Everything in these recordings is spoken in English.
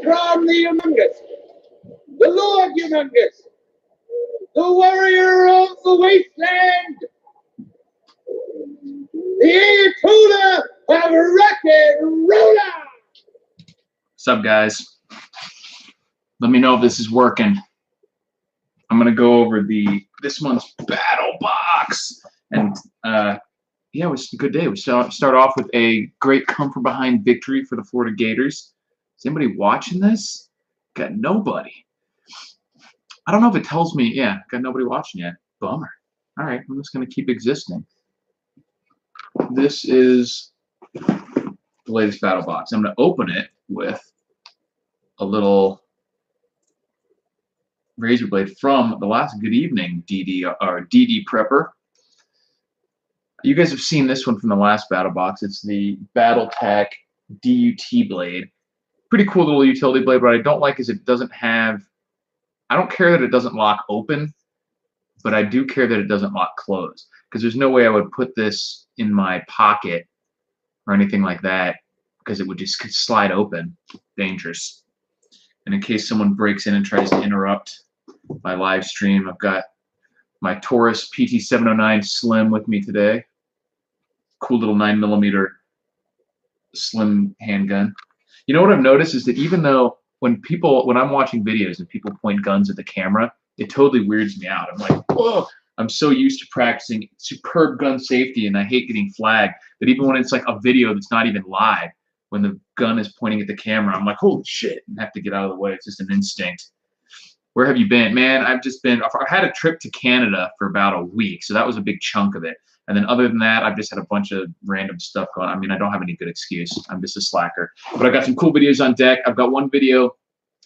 from the humongous, the Lord humongous, the warrior of the wasteland, the Ayatollah of Rocket Roller. What's up, guys? Let me know if this is working. I'm gonna go over this month's battle box, and yeah, it was a good day. We start off with a great come from behind victory for the Florida Gators. Is anybody watching this? Got nobody. I don't know if it tells me. Yeah, got nobody watching yet. Bummer. All right, I'm just gonna keep existing. This is the latest battle box. I'm gonna open it with a little razor blade from the last Good Evening DD Prepper. You guys have seen this one from the last battle box. It's the BattleTech DUT blade. Pretty cool little utility blade. What I don't like is it doesn't have, I don't care that it doesn't lock open, but I do care that it doesn't lock closed, because there's no way I would put this in my pocket or anything like that, because it would just slide open. Dangerous. And in case someone breaks in and tries to interrupt my live stream, I've got my Taurus PT709 Slim with me today. Cool little 9mm slim handgun. You know what I've noticed is that even though when I'm watching videos and people point guns at the camera, it totally weirds me out. I'm like, whoa, I'm so used to practicing superb gun safety and I hate getting flagged, that even when it's like a video that's not even live, when the gun is pointing at the camera, I'm like, holy shit, and have to get out of the way. It's just an instinct. Where have you been? Man, I had a trip to Canada for about a week, so that was a big chunk of it. And then other than that, I've just had a bunch of random stuff going on. I mean, I don't have any good excuse. I'm just a slacker. But I've got some cool videos on deck. I've got one video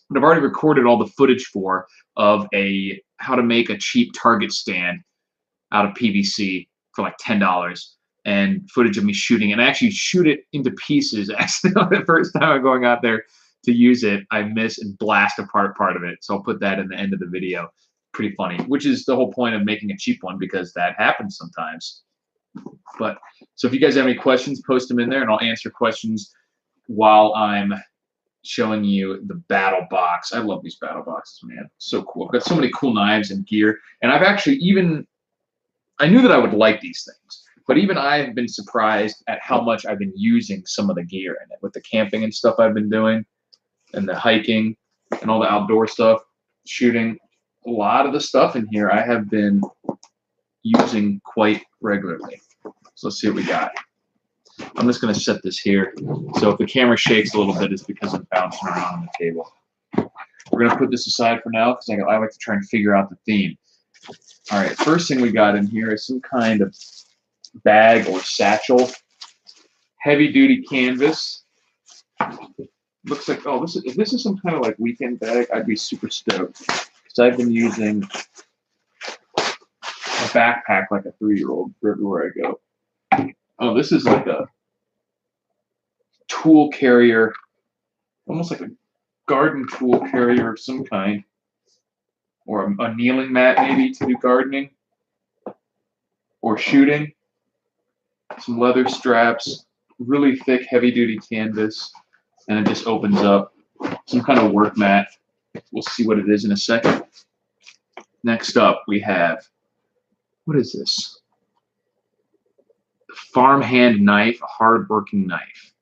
that I've already recorded all the footage for of how to make a cheap target stand out of PVC for like $10. And footage of me shooting. And I actually shoot it into pieces. Actually, the first time I'm going out there to use it, I miss and blast apart part of it. So I'll put that in the end of the video. Pretty funny, which is the whole point of making a cheap one, because that happens sometimes. But so if you guys have any questions, post them in there and I'll answer questions while I'm showing you the battle box. I love these battle boxes, man. So cool. I've got so many cool knives and gear. And I've actually I knew that I would like these things, but even I have been surprised at how much I've been using some of the gear in it, with the camping and stuff I've been doing, and the hiking and all the outdoor stuff, shooting. A lot of the stuff in here I have been using quite regularly. So let's see what we got. I'm just going to set this here. So if the camera shakes a little bit, it's because I'm bouncing around on the table. We're going to put this aside for now, because I like to try and figure out the theme. All right, first thing we got in here is some kind of bag or satchel. Heavy-duty canvas. Looks like, oh, if this is some kind of like weekend bag, I'd be super stoked. Because I've been using a backpack like a 3-year-old everywhere I go. Oh, this is like a tool carrier, almost like a garden tool carrier of some kind. Or a kneeling mat maybe to do gardening or shooting. Some leather straps, really thick heavy-duty canvas, and it just opens up. Some kind of work mat. We'll see what it is in a second. Next up we have, what is this? Farmhand knife, a hard-working knife.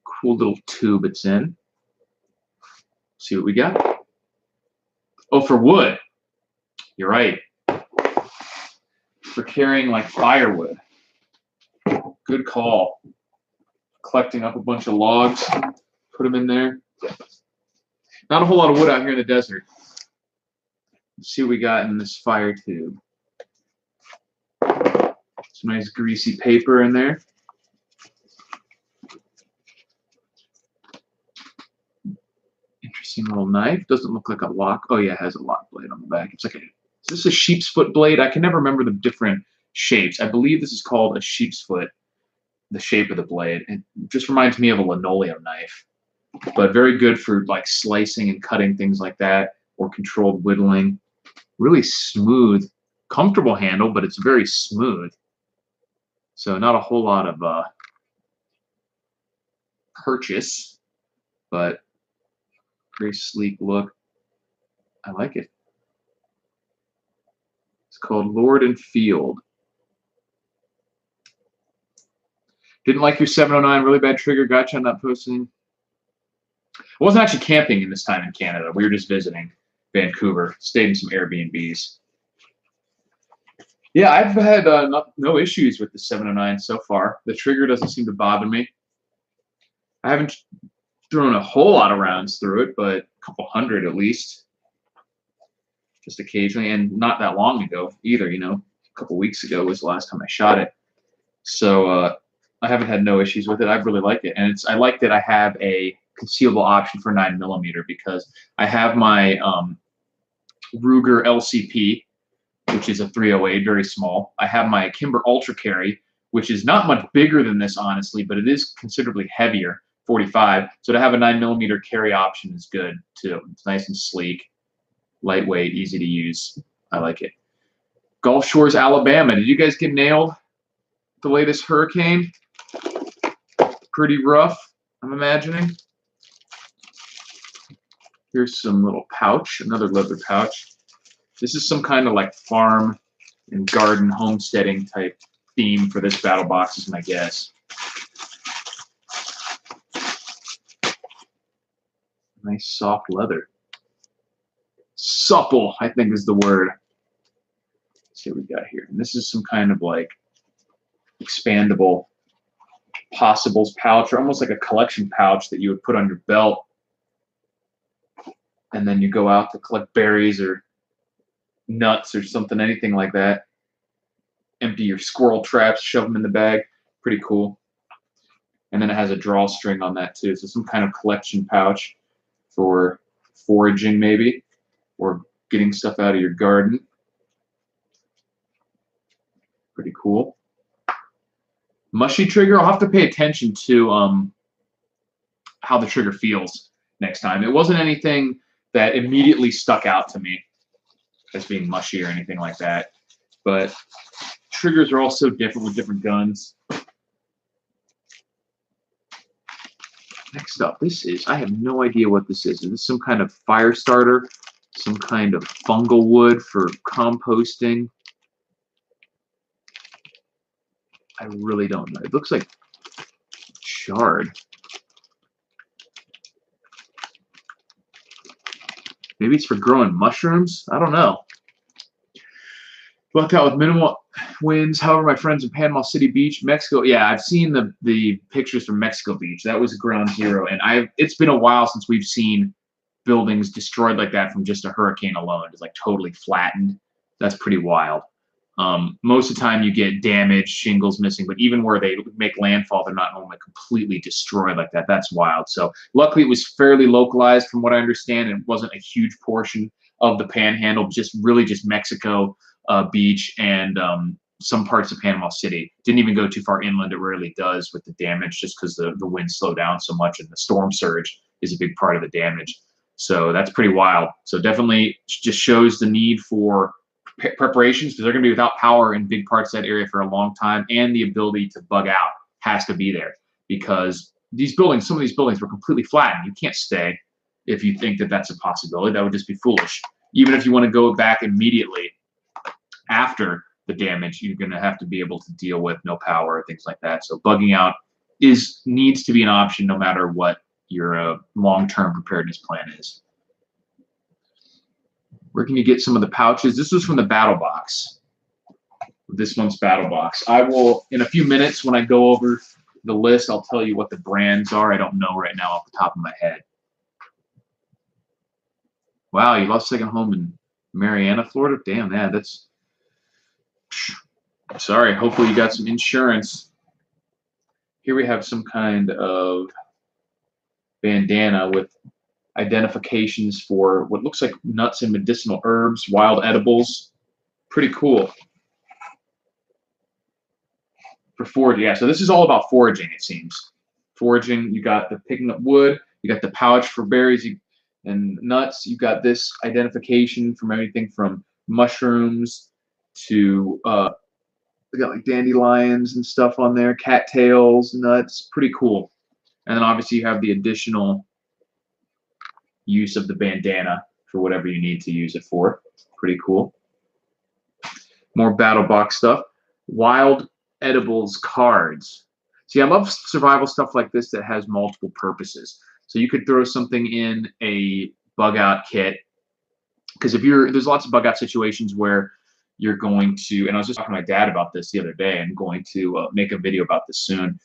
Cool little tube it's in. See what we got. Oh, for wood. You're right. For carrying like firewood. Good call. Collecting up a bunch of logs, put them in there. Not a whole lot of wood out here in the desert. Let's see what we got in this fire tube. Some nice greasy paper in there. Interesting little knife. Doesn't look like a lock. Oh yeah, it has a lock blade on the back. It's like is this a sheep's foot blade? I can never remember the different shapes. I believe this is called a sheep's foot, the shape of the blade. It just reminds me of a linoleum knife, but very good for like slicing and cutting things like that, or controlled whittling. Really smooth, comfortable handle, but it's very smooth. So not a whole lot of purchase, but Very sleek look. I like it. It's called Lord and Field. Didn't like your 709. Really bad trigger. Gotcha on not posting. I wasn't actually camping in this time in Canada. We were just visiting Vancouver. Stayed in some Airbnbs. Yeah, I've had no issues with the 709 so far. The trigger doesn't seem to bother me. I haven't thrown a whole lot of rounds through it, but a couple hundred at least. Just occasionally, and not that long ago either, you know. A couple weeks ago was the last time I shot it. So I haven't had no issues with it. I really like it. And I like that I have a concealable option for 9mm because I have my Ruger LCP, which is a 308, very small. I have my Kimber Ultra Carry, which is not much bigger than this, honestly, but it is considerably heavier, 45. So to have a 9mm carry option is good, too. It's nice and sleek, lightweight, easy to use. I like it. Gulf Shores, Alabama. Did you guys get nailed? The latest hurricane? Pretty rough, I'm imagining. Here's some little pouch, another leather pouch. This is some kind of like farm and garden homesteading type theme for this battle box is my guess. Nice soft leather. Supple, I think is the word. Let's see what we got here. And this is some kind of like expandable possibles pouch, or almost like a collection pouch that you would put on your belt. And then you go out to collect berries or nuts or something, anything like that. Empty your squirrel traps, shove them in the bag. Pretty cool. And then it has a drawstring on that too. So some kind of collection pouch for foraging maybe, or getting stuff out of your garden. Pretty cool. Mushy trigger, I'll have to pay attention to how the trigger feels next time. It wasn't anything that immediately stuck out to me as being mushy or anything like that. But triggers are all so different with different guns. Next up, this is, I have no idea what this is. Is this some kind of fire starter? Some kind of fungal wood for composting? I really don't know. It looks like chard. Maybe it's for growing mushrooms? I don't know. Lucked out with minimal winds. However, my friends in Panama City Beach, Mexico. Yeah, I've seen the pictures from Mexico Beach. That was ground zero. And it's been a while since we've seen buildings destroyed like that from just a hurricane alone. It's like totally flattened. That's pretty wild. Most of the time you get damage, shingles missing, but even where they make landfall, they're not only completely destroyed like that. That's wild. So luckily it was fairly localized from what I understand, and it wasn't a huge portion of the panhandle, just really just Mexico Beach and some parts of Panama City. Didn't even go too far inland. It rarely does with the damage just because the winds slow down so much and the storm surge is a big part of the damage. So that's pretty wild. So definitely just shows the need for preparations, because they're going to be without power in big parts of that area for a long time, and the ability to bug out has to be there, because these buildings, some of these buildings were completely flattened. You can't stay if you think that that's a possibility. That would just be foolish. Even if you want to go back immediately after the damage, you're going to have to be able to deal with no power, things like that. So bugging out needs to be an option no matter what your long-term preparedness plan is. Where can you get some of the pouches? This was from the battle box. This month's battle box. I will, in a few minutes when I go over the list, I'll tell you what the brands are. I don't know right now off the top of my head. Wow, you lost second home in Marianna, Florida? Damn, yeah, that's... Sorry, hopefully you got some insurance. Here we have some kind of bandana with identifications for what looks like nuts and medicinal herbs, wild edibles. Pretty cool. For foraging, yeah, so this is all about foraging, it seems. Foraging, you got the picking up wood, you got the pouch for berries and nuts, you got this identification from everything from mushrooms to we got like dandelions and stuff on there, cattails, nuts, pretty cool. And then obviously you have the additional use of the bandana for whatever you need to use it for. Pretty cool. More BattleBox stuff. Wild edibles cards. See, I love survival stuff like this that has multiple purposes. So you could throw something in a bug out kit, because there's lots of bug out situations where you're going to, and I was just talking to my dad about this the other day. I'm going to make a video about this soon.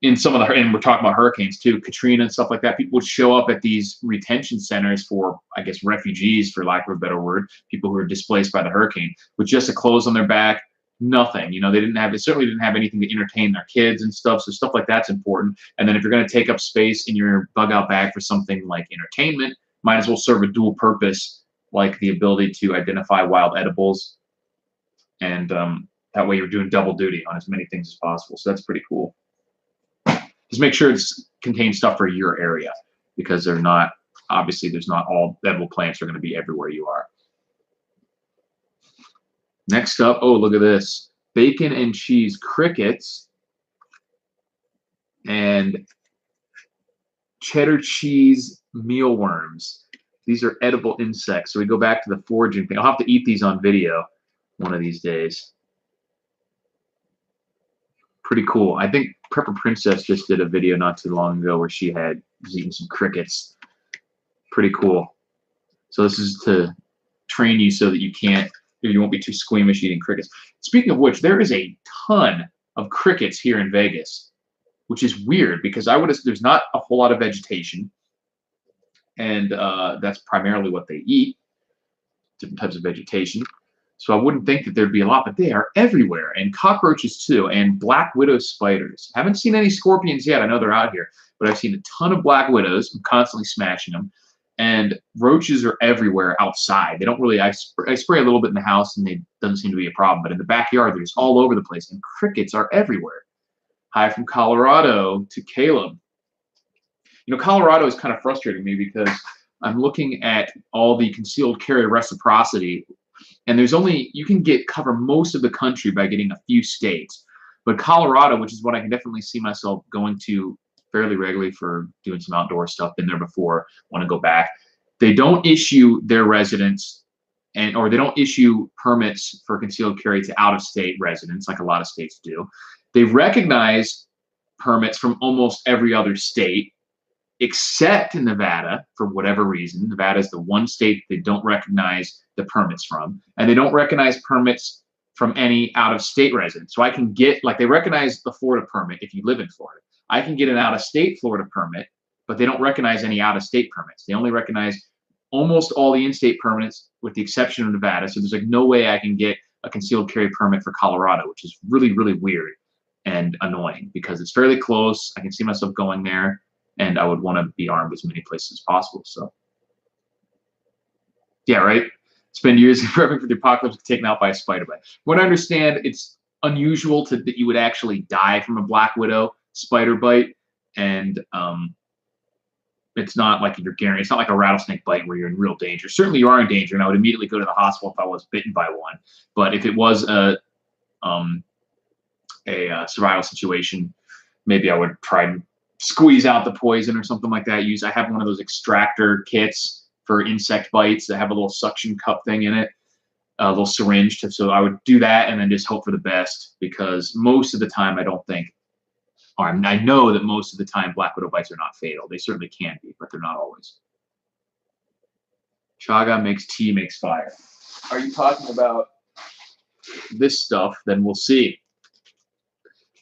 And we're talking about hurricanes too, Katrina and stuff like that. People would show up at these retention centers for, I guess, refugees, for lack of a better word, people who were displaced by the hurricane, with just the clothes on their back, nothing. They certainly didn't have anything to entertain their kids and stuff. So stuff like that's important. And then if you're going to take up space in your bug out bag for something like entertainment, might as well serve a dual purpose, like the ability to identify wild edibles. And that way you're doing double duty on as many things as possible. So that's pretty cool. Just make sure it contains stuff for your area, because there's not all edible plants are going to be everywhere you are. Next up, oh, look at this. Bacon and cheese crickets and cheddar cheese mealworms. These are edible insects. So we go back to the foraging thing. I'll have to eat these on video one of these days. Pretty cool. I think Prepper Princess just did a video not too long ago where she was eating some crickets. Pretty cool. So this is to train you so that you won't be too squeamish eating crickets. Speaking of which, there is a ton of crickets here in Vegas, which is weird because there's not a whole lot of vegetation, and that's primarily what they eat, different types of vegetation. So I wouldn't think that there'd be a lot, but they are everywhere, and cockroaches too, and black widow spiders. Haven't seen any scorpions yet. I know they're out here, but I've seen a ton of black widows. I'm constantly smashing them, and roaches are everywhere outside. They don't really. I spray a little bit in the house, and it doesn't seem to be a problem. But in the backyard, they're just all over the place, and crickets are everywhere. Hi from Colorado to Caleb. Colorado is kind of frustrating me because I'm looking at all the concealed carry reciprocity. And you can cover most of the country by getting a few states. But Colorado, which is what I can definitely see myself going to fairly regularly for doing some outdoor stuff, been there before, want to go back. They don't issue their residents or they don't issue permits for concealed carry to out-of-state residents like a lot of states do. They recognize permits from almost every other state, except in Nevada, for whatever reason. Nevada is the one state they don't recognize the permits from, and they don't recognize permits from any out-of-state residents. So I can get, they recognize the Florida permit if you live in Florida. I can get an out-of-state Florida permit, but they don't recognize any out-of-state permits. They only recognize almost all the in-state permits with the exception of Nevada. So there's no way I can get a concealed carry permit for Colorado, which is really, really weird and annoying because it's fairly close. I can see myself going there, and I would want to be armed as many places as possible. So, yeah, right? Spend years prepping for the apocalypse, taken out by a spider bite. From what I understand, it's unusual that you would actually die from a black widow spider bite, and it's not like you're guaranteed. It's not like a rattlesnake bite where you're in real danger. Certainly, you are in danger, and I would immediately go to the hospital if I was bitten by one. But if it was a survival situation, maybe I would try and squeeze out the poison or something like that. I have one of those extractor kits for insect bites that have a little suction cup thing in it, a little syringe. So I would do that and then just hope for the best, because most of the time I know that most of the time black widow bites are not fatal. They certainly can be, but they're not always. Chaga makes tea, makes fire. Are you talking about this stuff? Then we'll see.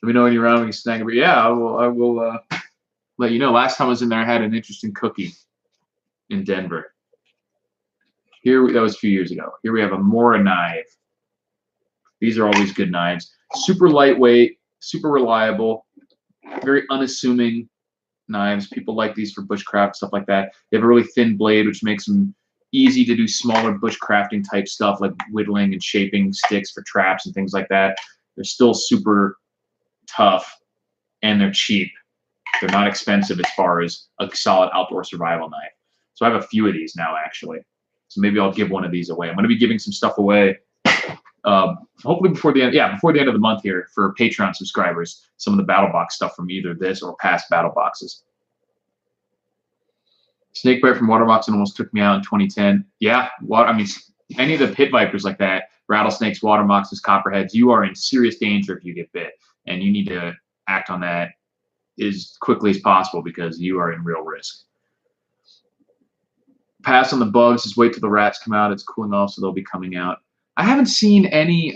Let me know when you're around. We can snag it. But yeah, I will let you know. Last time I was in there, I had an interesting cookie in Denver. That was a few years ago. Here we have a Mora knife. These are always good knives. Super lightweight, super reliable, very unassuming knives. People like these for bushcraft, stuff like that. They have a really thin blade, which makes them easy to do smaller bushcrafting type stuff like whittling and shaping sticks for traps and things like that. They're still super tough, and they're cheap. They're not expensive as far as a solid outdoor survival knife. So I have a few of these now, actually. So maybe I'll give one of these away. I'm going to be giving some stuff away, hopefully before the end of the month here for Patreon subscribers. Some of the BattleBox stuff from either this or past BattleBoxes. Snakebite from Waterbox almost took me out in 2010. Yeah, I mean, any of the pit vipers like that, rattlesnakes, waterboxes, copperheads, you are in serious danger if you get bit, and you need to act on that as quickly as possible because you are in real risk. Pass on the bugs, just wait till the rats come out. It's cooling off, so they'll be coming out. I haven't seen any,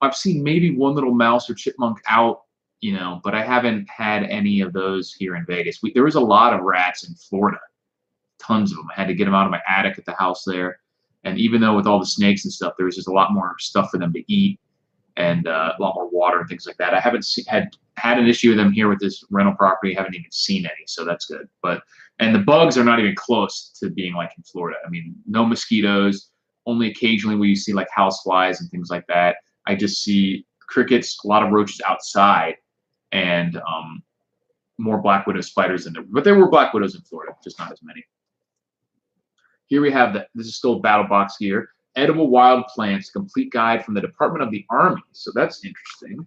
I've seen maybe one little mouse or chipmunk out, you know, but I haven't had any of those here in Vegas. There was a lot of rats in Florida, tons of them. I had to get them out of my attic at the house there. And even though with all the snakes and stuff, there was just a lot more stuff for them to eat and a lot more water and things like that. I haven't had an issue with them here with this rental property. I haven't even seen any, so that's good. And the bugs are not even close to being like in Florida. I mean, no mosquitoes. Only occasionally where you see like house flies and things like that. I just see crickets, a lot of roaches outside, and more black widow spiders in there. But there were black widows in Florida, just not as many. Here we have this is still Battlebox here. Edible Wild Plants, complete guide from the Department of the Army. So that's interesting.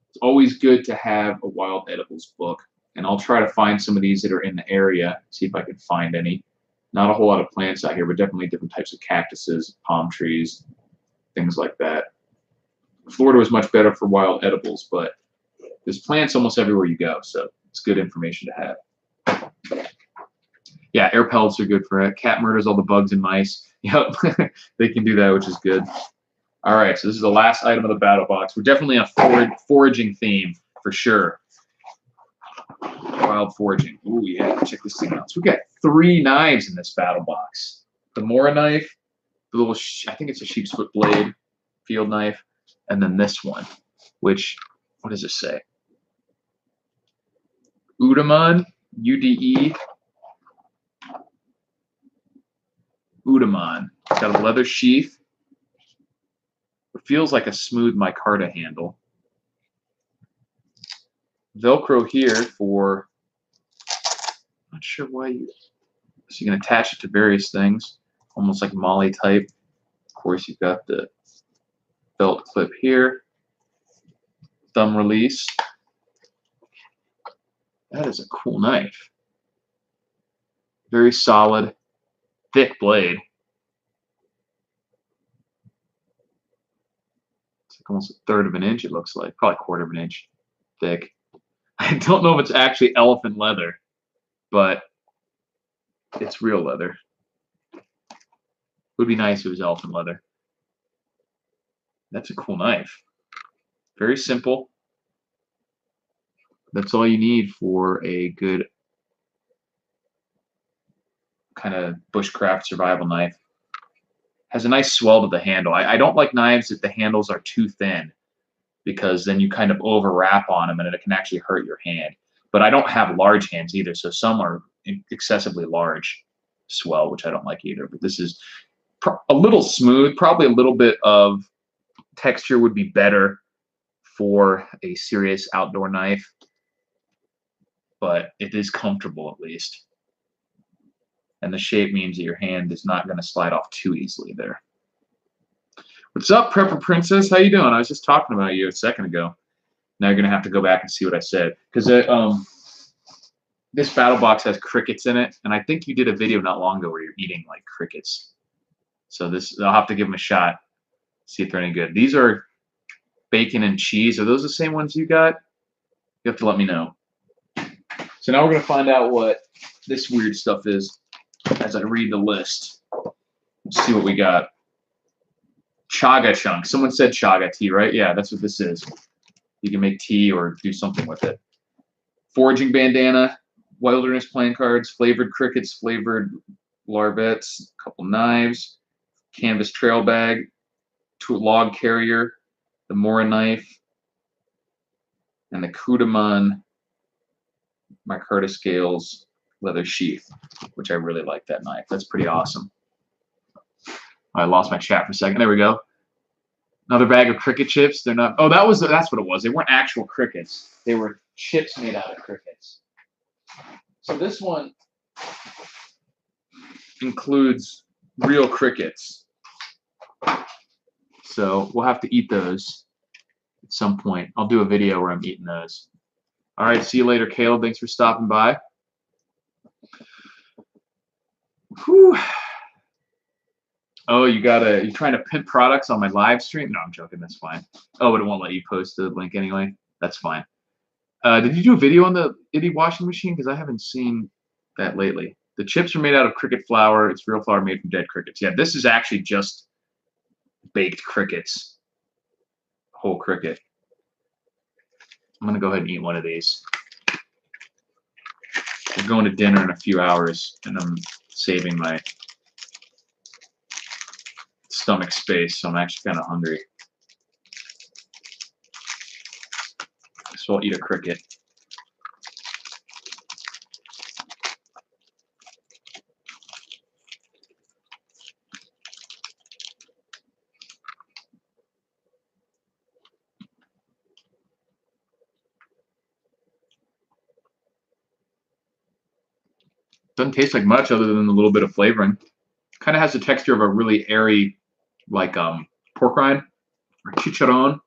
It's always good to have a wild edibles book. And I'll try to find some of these that are in the area, see if I can find any. Not a whole lot of plants out here, but definitely different types of cactuses, palm trees, things like that. Florida was much better for wild edibles, but there's plants almost everywhere you go, so it's good information to have. Yeah, air pellets are good for it. Cat murders all the bugs and mice. Yep, they can do that, which is good. All right, so this is the last item of the battle box. We're definitely on a foraging theme for sure. Wild foraging. Ooh, yeah, check this thing out. So we got 3 knives in this battle box. The Mora knife, the little, I think it's a sheep's foot blade, field knife, and then this one, which, what does it say? Udaman, U-D-E, Udaman. It's got a leather sheath. It feels like a smooth micarta handle. Velcro here for, not sure why you, so you can attach it to various things, almost like Molly type. Of course, you've got the belt clip here, thumb release. That is a cool knife. Very solid, thick blade. It's like almost 1/3 of an inch, it looks like, probably 1/4 of an inch thick. I don't know if it's actually elephant leather, but it's real leather. Would be nice if it was elephant leather. That's a cool knife. Very simple. That's all you need for a good kind of bushcraft survival knife. Has a nice swell to the handle. I don't like knives that the handles are too thin, because then you kind of overwrap on them and it can actually hurt your hand. But I don't have large hands either, so some are excessively large swell, which I don't like either. But this is a little smooth. Probably a little bit of texture would be better for a serious outdoor knife, but it is comfortable at least. And the shape means that your hand is not going to slide off too easily there. What's up, Prepper Princess? How you doing? I was just talking about you a second ago. Now you're going to have to go back and see what I said. Because this battle box has crickets in it, and I think you did a video not long ago where you're eating like crickets. So I'll have to give them a shot, see if they're any good. These are bacon and cheese. Are those the same ones you got? You have to let me know. So now we're going to find out what this weird stuff is as I read the list. Let's see what we got. Chaga chunk. Someone said chaga tea, right? Yeah, that's what this is. You can make tea or do something with it. Foraging bandana, wilderness playing cards, flavored crickets, flavored larvettes, a couple knives, canvas trail bag, log carrier, the Mora knife, and the Kudaman micarta scales leather sheath, which I really like that knife. That's pretty awesome. I lost my chat for a second. There we go. Another bag of cricket chips. They're not. Oh, that's what it was. They weren't actual crickets. They were chips made out of crickets. So this one includes real crickets. So we'll have to eat those at some point. I'll do a video where I'm eating those. All right. See you later, Caleb. Thanks for stopping by. Whew. Oh, you're trying to pimp products on my live stream? No, I'm joking. That's fine. Oh, but it won't let you post the link anyway. That's fine. Did you do a video on the Itty washing machine? Because I haven't seen that lately. The chips are made out of cricket flour. It's real flour made from dead crickets. Yeah, this is actually just baked crickets. Whole cricket. I'm going to go ahead and eat one of these. We're going to dinner in a few hours, and I'm saving my stomach space, so I'm actually kind of hungry. So I'll eat a cricket. Doesn't taste like much other than a little bit of flavoring. Kind of has the texture of a really airy, like pork rind or chicharron.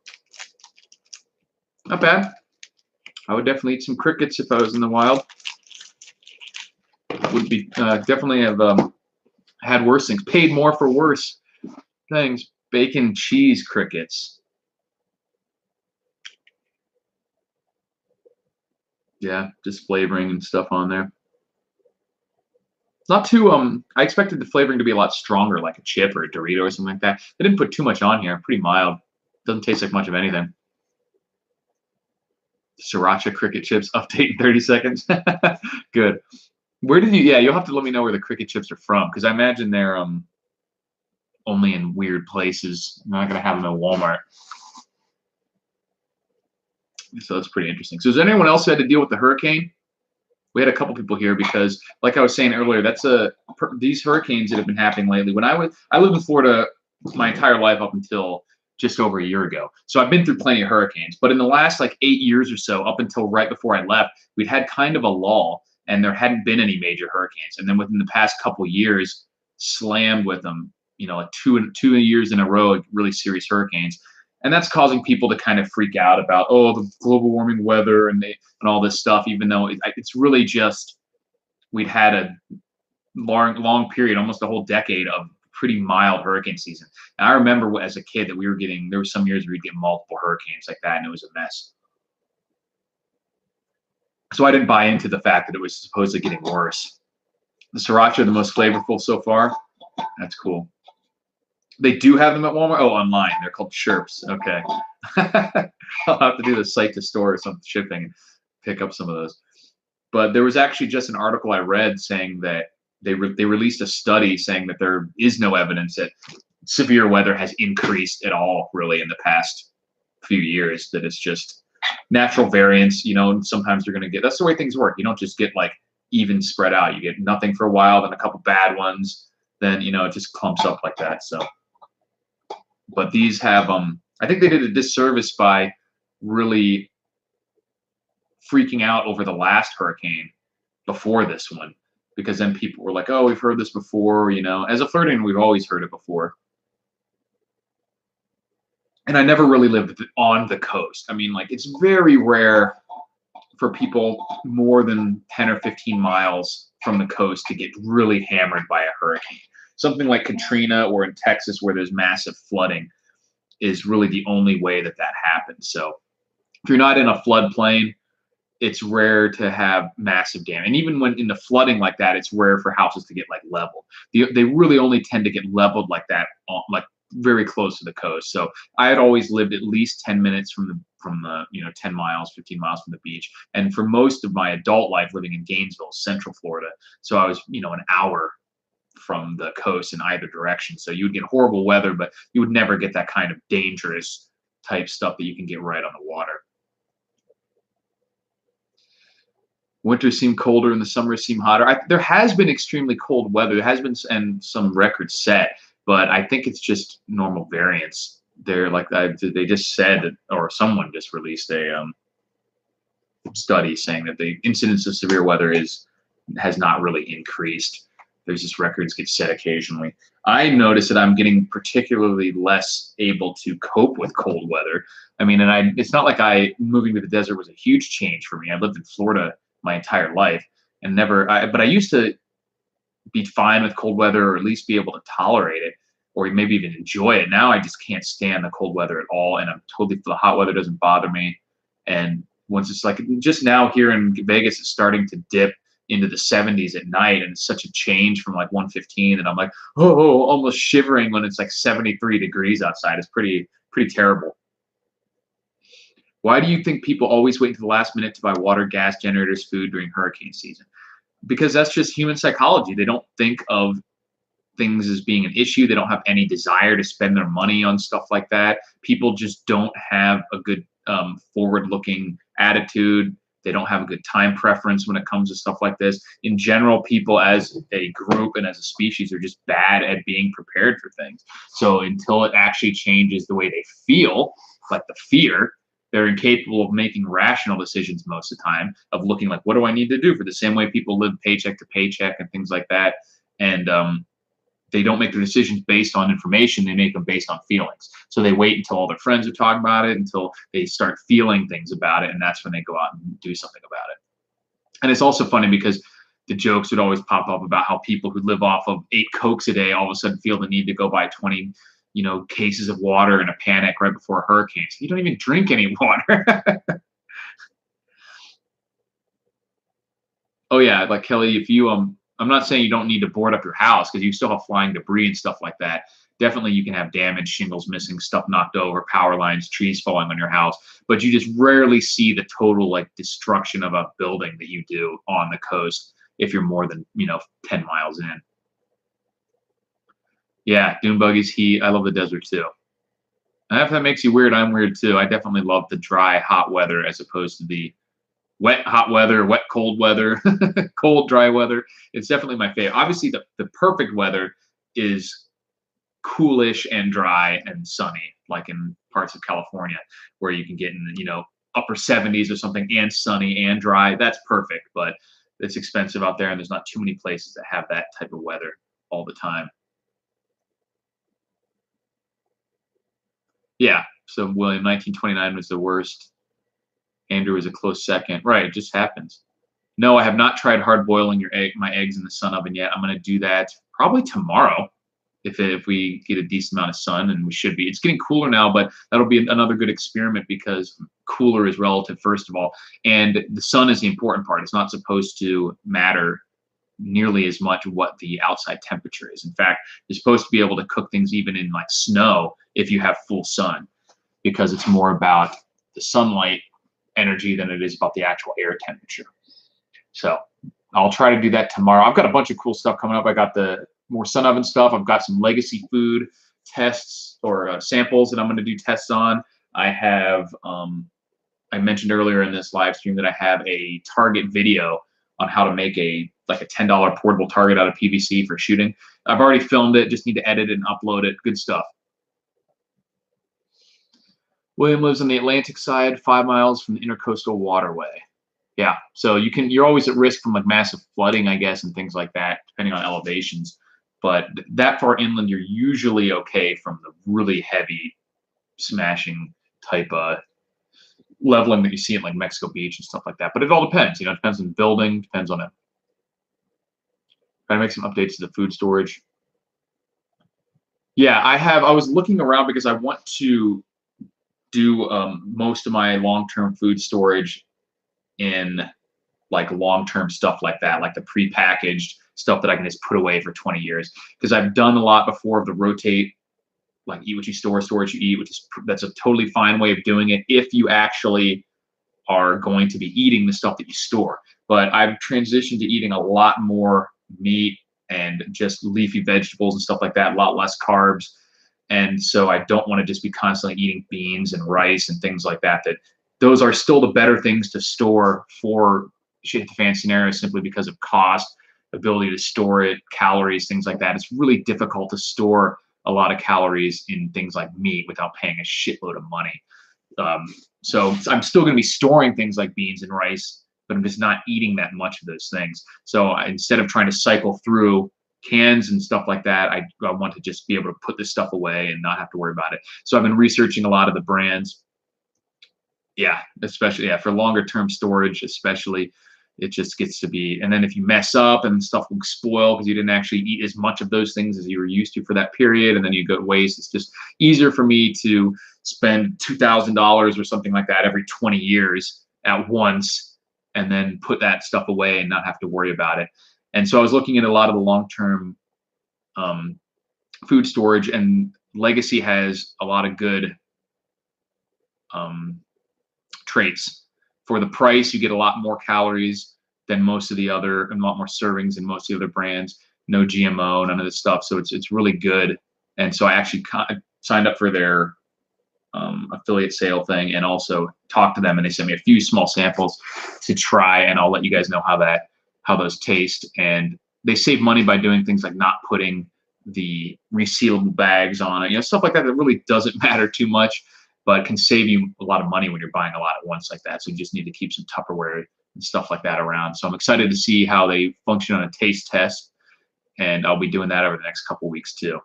Not bad. I would definitely eat some crickets if I was in the wild. Would be definitely have had worse things. Paid more for worse things. Bacon cheese crickets. Yeah, just flavoring and stuff on there. Not too I expected the flavoring to be a lot stronger, like a chip or a Dorito or something like that. They didn't put too much on here. Pretty mild. Doesn't taste like much of anything. Sriracha cricket chips update in 30 seconds. Good. Where did you? Yeah, you'll have to let me know where the cricket chips are from, because I imagine they're only in weird places. I'm not gonna have them at Walmart. So that's pretty interesting. So, has anyone else had to deal with the hurricane? We had a couple people here because, like I was saying earlier, these hurricanes that have been happening lately. When I lived in Florida my entire life up until just over a year ago. So I've been through plenty of hurricanes. But in the last like 8 years or so, up until right before I left, we'd had kind of a lull, and there hadn't been any major hurricanes. And then within the past couple years, slammed with them. Like two years in a row, really serious hurricanes. And that's causing people to kind of freak out about, the global warming weather and all this stuff, even though it's really just we'd had a long period, almost a whole decade of pretty mild hurricane season. And I remember as a kid that there were some years where we'd get multiple hurricanes like that, and it was a mess. So I didn't buy into the fact that it was supposedly getting worse. The sriracha, the most flavorful so far. That's cool. They do have them at Walmart. Oh, online. They're called Chirps. Okay. I'll have to do the site to store or some shipping and pick up some of those. But there was actually just an article I read saying that they released a study saying that there is no evidence that severe weather has increased at all really in the past few years, that it's just natural variance, and sometimes you're going to get, that's the way things work. You don't just get like even spread out. You get nothing for a while, then a couple bad ones, then, it just clumps up like that. So, but these have, I think they did a disservice by really freaking out over the last hurricane before this one, because then people were like, oh, we've heard this before, as a Floridian, we've always heard it before. And I never really lived on the coast. I mean, like, it's very rare for people more than 10 or 15 miles from the coast to get really hammered by a hurricane. Something like Katrina or in Texas where there's massive flooding is really the only way that happens. So if you're not in a floodplain, it's rare to have massive damage. And even when in the flooding like that, it's rare for houses to get like leveled. They really only tend to get leveled like that, like very close to the coast. So I had always lived at least 10 minutes from the 10 miles, 15 miles from the beach. And for most of my adult life living in Gainesville, Central Florida. So I was, an hour from the coast in either direction. So you would get horrible weather, but you would never get that kind of dangerous type stuff that you can get right on the water. Winters seem colder and the summers seem hotter. There has been extremely cold weather. There has been and some records set, but I think it's just normal variance. They're like they just said, or someone just released a study saying that the incidence of severe weather has not really increased. There's just records get set occasionally. I notice that I'm getting particularly less able to cope with cold weather. I mean, it's not like moving to the desert was a huge change for me. I lived in Florida my entire life and but I used to be fine with cold weather, or at least be able to tolerate it, or maybe even enjoy it. Now I just can't stand the cold weather at all, and I'm totally, the hot weather doesn't bother me. And once it's like, just now here in Vegas, it's starting to dip into the 70s at night, and it's such a change from like 115, and I'm like, oh, almost shivering when it's like 73 degrees outside. It's pretty terrible. Why do you think people always wait until the last minute to buy water, gas, generators, food during hurricane season? Because that's just human psychology. They don't think of things as being an issue. They don't have any desire to spend their money on stuff like that. People just don't have a good forward-looking attitude. They don't have a good time preference when it comes to stuff like this. In general, people as a group and as a species are just bad at being prepared for things. So until it actually changes the way they feel, like the fear, they're incapable of making rational decisions most of the time, of looking like, what do I need to do? For the same way people live paycheck to paycheck and things like that. And they don't make their decisions based on information. They make them based on feelings. So they wait until all their friends are talking about it, until they start feeling things about it, and that's when they go out and do something about it. And it's also funny because the jokes would always pop up about how people who live off of 8 Cokes a day all of a sudden feel the need to go buy 20, cases of water in a panic right before a hurricane. So you don't even drink any water. Oh yeah, like Kelly, if you I'm not saying you don't need to board up your house, because you still have flying debris and stuff like that. Definitely you can have damage, shingles missing, stuff knocked over, power lines, trees falling on your house, but you just rarely see the total like destruction of a building that you do on the coast if you're more than 10 miles in. Yeah, dune buggies, heat. I love the desert too. And if that makes you weird, I'm weird too. I definitely love the dry, hot weather as opposed to the wet, hot weather, wet, cold weather, cold, dry weather. It's definitely my favorite. Obviously, the perfect weather is coolish and dry and sunny, like in parts of California, where you can get in, upper 70s or something, and sunny and dry. That's perfect, but it's expensive out there, and there's not too many places that have that type of weather all the time. Yeah. So William, 1929 was the worst. Andrew was a close second. Right. It just happens. No, I have not tried hard boiling my eggs in the sun oven yet. I'm going to do that probably tomorrow if we get a decent amount of sun, and we should be. It's getting cooler now, but that'll be another good experiment, because cooler is relative, first of all, and the sun is the important part. It's not supposed to matter nearly as much what the outside temperature is. In fact, you're supposed to be able to cook things even in like snow if you have full sun, because it's more about the sunlight energy than it is about the actual air temperature. So I'll try to do that tomorrow. I've got a bunch of cool stuff coming up. I got the more sun oven stuff. I've got some legacy food tests, or samples that I'm going to do tests on. I have, I mentioned earlier in this live stream that I have a target video on how to make a $10 portable target out of PVC for shooting. I've already filmed it. Just need to edit it and upload it. Good stuff. William lives on the Atlantic side, 5 miles from the Intercoastal Waterway. Yeah, so you're always at risk from like massive flooding, I guess, and things like that, depending on elevations. But that far inland, you're usually okay from the really heavy smashing type leveling that you see in like Mexico Beach and stuff like that. But it all depends. It depends on the building, depends on it. Trying to make some updates to the food storage. Yeah, I was looking around because I want to do most of my long-term food storage in like long-term stuff like that, like the pre-packaged stuff that I can just put away for 20 years. Because I've done a lot before of the rotate, like eat what you store, store what you eat, that's a totally fine way of doing it if you actually are going to be eating the stuff that you store. But I've transitioned to eating a lot more meat and just leafy vegetables and stuff like that, a lot less carbs. And so I don't want to just be constantly eating beans and rice and things like that. Those are still the better things to store for shit the fan scenarios, simply because of cost, ability to store it, calories, things like that. It's really difficult to store a lot of calories in things like meat without paying a shitload of money. So I'm still going to be storing things like beans and rice, but I'm just not eating that much of those things. So instead of trying to cycle through cans and stuff like that, I want to just be able to put this stuff away and not have to worry about it. So I've been researching a lot of the brands. Yeah, especially for longer term storage, especially. it just gets to be, and then if you mess up and stuff will spoil because you didn't actually eat as much of those things as you were used to for that period, and then you go to waste. It's just easier for me to spend $2,000 or something like that every 20 years at once, and then put that stuff away and not have to worry about it. And so I was looking at a lot of the long-term food storage, and Legacy has a lot of good traits. For the price, you get a lot more calories than most of the other, and a lot more servings than most of the other brands. No GMO, none of this stuff. So it's really good. And so I actually signed up for their affiliate sale thing, and also talked to them, and they sent me a few small samples to try, and I'll let you guys know how those taste. And they save money by doing things like not putting the resealable bags on it, stuff like that really doesn't matter too much, but can save you a lot of money when you're buying a lot at once like that. So you just need to keep some Tupperware and stuff like that around. So I'm excited to see how they function on a taste test, and I'll be doing that over the next couple of weeks too.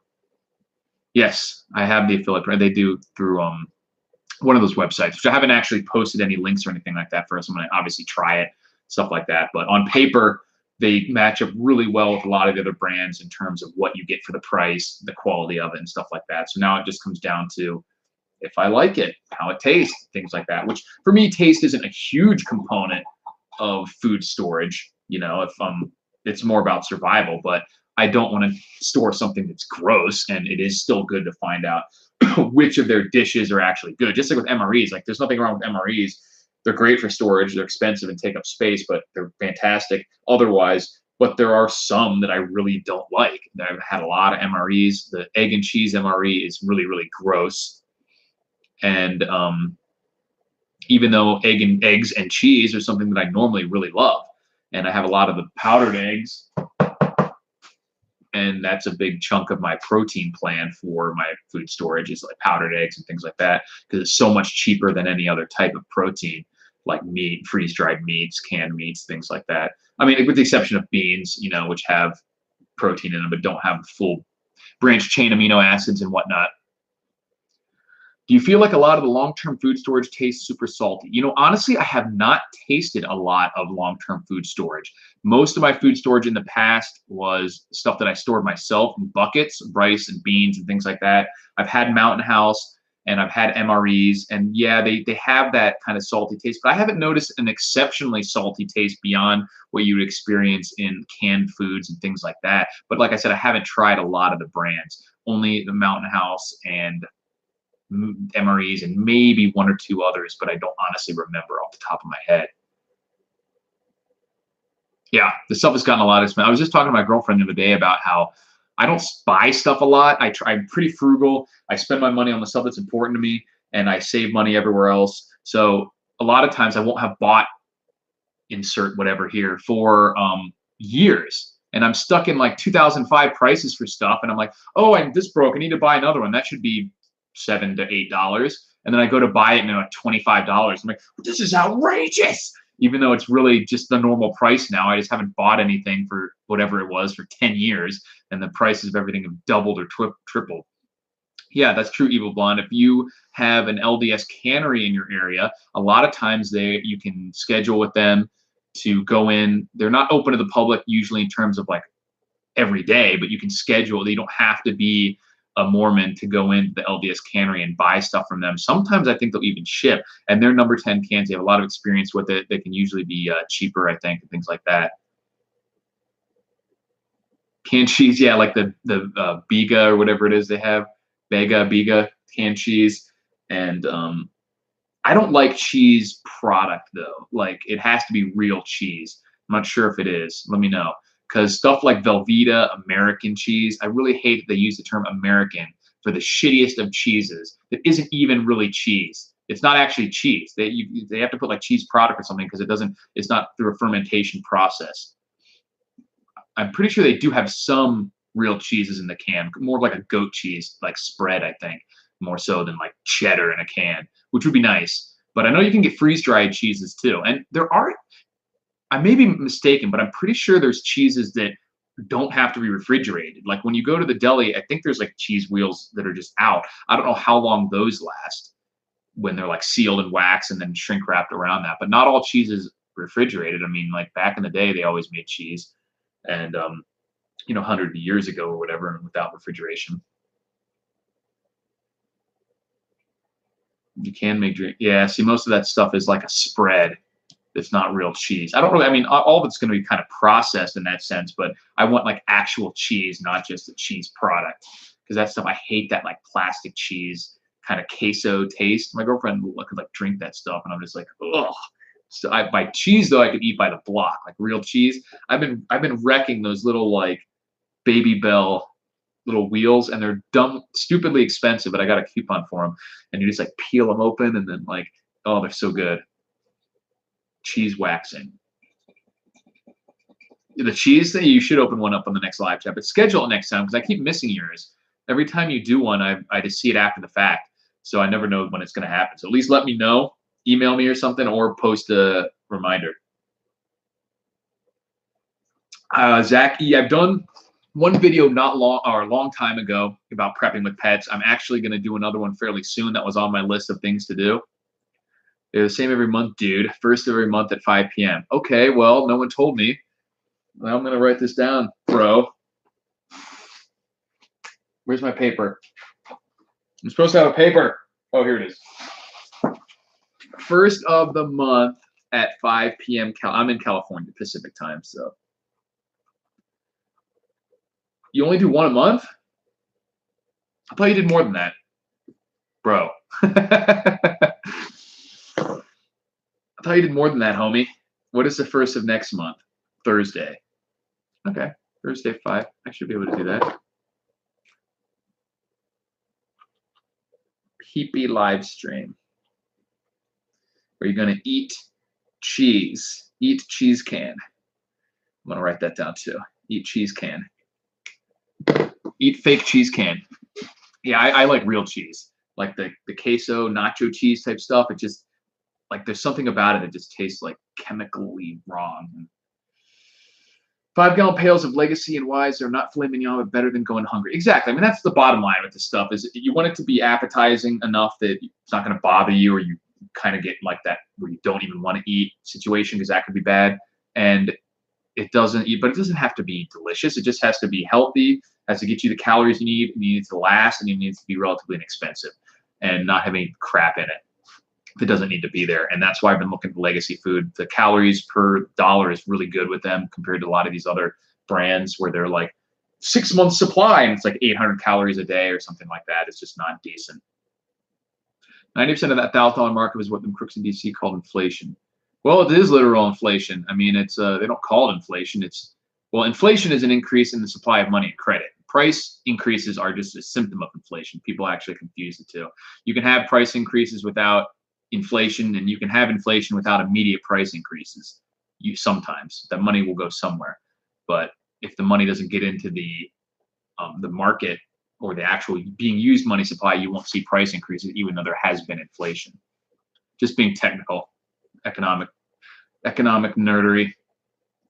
Yes, I have the affiliate. They do through one of those websites, which I haven't actually posted any links or anything like that for us. I'm going to obviously try it, stuff like that. But on paper, they match up really well with a lot of the other brands in terms of what you get for the price, the quality of it, and stuff like that. So now it just comes down to if I like it, how it tastes, things like that, which for me, taste isn't a huge component of food storage. If it's more about survival, but I don't want to store something that's gross, and it is still good to find out which of their dishes are actually good. Just like with MREs, like there's nothing wrong with MREs. They're great for storage. They're expensive and take up space, but they're fantastic otherwise. But there are some that I really don't like. I've had a lot of MREs. The egg and cheese MRE is really, really gross. And even though eggs and cheese are something that I normally really love, and I have a lot of the powdered eggs, and that's a big chunk of my protein plan for my food storage is like powdered eggs and things like that, because it's so much cheaper than any other type of protein, like meat, freeze-dried meats, canned meats, things like that. I mean, with the exception of beans, which have protein in them but don't have full branched chain amino acids and whatnot. Do you feel like a lot of the long-term food storage tastes super salty? Honestly, I have not tasted a lot of long-term food storage. Most of my food storage in the past was stuff that I stored myself in buckets, rice and beans and things like that. I've had Mountain House and I've had MREs, and yeah, they have that kind of salty taste, but I haven't noticed an exceptionally salty taste beyond what you would experience in canned foods and things like that. But like I said, I haven't tried a lot of the brands, only the Mountain House and MREs and maybe one or two others, but I don't honestly remember off the top of my head. Yeah, the stuff has gotten a lot of expensive. I was just talking to my girlfriend the other day about how I don't buy stuff a lot. I'm pretty frugal. I spend my money on the stuff that's important to me, and I save money everywhere else. So a lot of times I won't have bought insert whatever here for years. And I'm stuck in like 2005 prices for stuff. And I'm like, oh, this broke. I need to buy another one. That should be $7 to $8, and then I go to buy it and they're like $25. I'm like, this is outrageous, even though it's really just the normal price now. I just haven't bought anything for whatever it was for 10 years, and the prices of everything have doubled or tripled. Yeah, that's true, Evil Blonde. If you have an LDS cannery in your area, a lot of times you can schedule with them to go in. They're not open to the public usually in terms of like every day, but you can schedule. You don't have to be a Mormon to go into the LDS cannery and buy stuff from them. Sometimes I think they'll even ship, and their number 10 cans, they have a lot of experience with it. They can usually be cheaper, I think, and things like that. Canned cheese, yeah, like the Biga or whatever it is they have, Biga canned cheese. And I don't like cheese product though. Like it has to be real cheese. I'm not sure if it is. Let me know. Because stuff like Velveeta, American cheese, I really hate that they use the term American for the shittiest of cheeses that isn't even really cheese. It's not actually cheese. They have to put like cheese product or something because it's not through a fermentation process. I'm pretty sure they do have some real cheeses in the can, more like a goat cheese, like spread, I think, more so than like cheddar in a can, which would be nice. But I know you can get freeze-dried cheeses too. And there are, I may be mistaken, but I'm pretty sure there's cheeses that don't have to be refrigerated. Like when you go to the deli, I think there's like cheese wheels that are just out. I don't know how long those last when they're like sealed in wax and then shrink wrapped around that. But not all cheeses refrigerated. I mean, like back in the day, they always made cheese, and 100 years ago or whatever, without refrigeration. You can make drink. Yeah, see, most of that stuff is like a spread. It's not real cheese. I don't really. I mean, all of it's going to be kind of processed in that sense, but I want like actual cheese, not just a cheese product, because that stuff I hate that like plastic cheese kind of queso taste. My girlfriend could like drink that stuff, and I'm just like, ugh. So by cheese though, I could eat by the block, like real cheese. I've been wrecking those little like Baby Bell little wheels, and they're stupidly expensive, but I got a coupon for them, and you just like peel them open, and then like, oh, they're so good. Cheese waxing. The cheese thing, you should open one up on the next live chat, but schedule it next time because I keep missing yours. Every time you do one, I just see it after the fact, so I never know when it's going to happen. So at least let me know, email me or something, or post a reminder. Zach, I've done one video a long time ago about prepping with pets. I'm actually going to do another one fairly soon. That was on my list of things to do. They're the same every month, dude. First of every month at 5 p.m. Okay, well, no one told me. Well, I'm going to write this down, bro. Where's my paper? I'm supposed to have a paper. Oh, here it is. First of the month at 5 p.m. I'm in California, Pacific time, so. You only do one a month? I thought you did more than that. Bro. I thought you did more than that, homie. What is the first of next month? Thursday. Okay. Thursday 5. I should be able to do that. Peepee live stream. Are you going to eat cheese? Eat cheese can. I'm going to write that down too. Eat cheese can. Eat fake cheese can. Yeah, I like real cheese. Like the queso, nacho cheese type stuff. It just, like, there's something about it that just tastes like chemically wrong. 5-gallon pails of Legacy and Wise are not filet mignon, but better than going hungry. Exactly. I mean, that's the bottom line with this stuff, is you want it to be appetizing enough that it's not going to bother you, or you kind of get like that where you don't even want to eat situation, because that could be bad. And it doesn't eat, but it doesn't have to be delicious. It just has to be healthy, has to get you the calories you need, and it needs to last, and it needs to be relatively inexpensive and not have any crap in it if it doesn't need to be there. And that's why I've been looking at legacy food. The calories per dollar is really good with them compared to a lot of these other brands where they're like 6 months supply and it's like 800 calories a day or something like that. It's just not decent. 90% of that $1,000 markup is what them crooks in DC called inflation. Well, it is literal inflation. I mean, it's they don't call it inflation. It's, well, inflation is an increase in the supply of money and credit. Price increases are just a symptom of inflation. People actually confuse the two. You can have price increases without inflation, and you can have inflation without immediate price increases. Sometimes that money will go somewhere, but if the money doesn't get into the market or the actual being used money supply, you won't see price increases, even though there has been inflation. Just being technical, economic nerdery.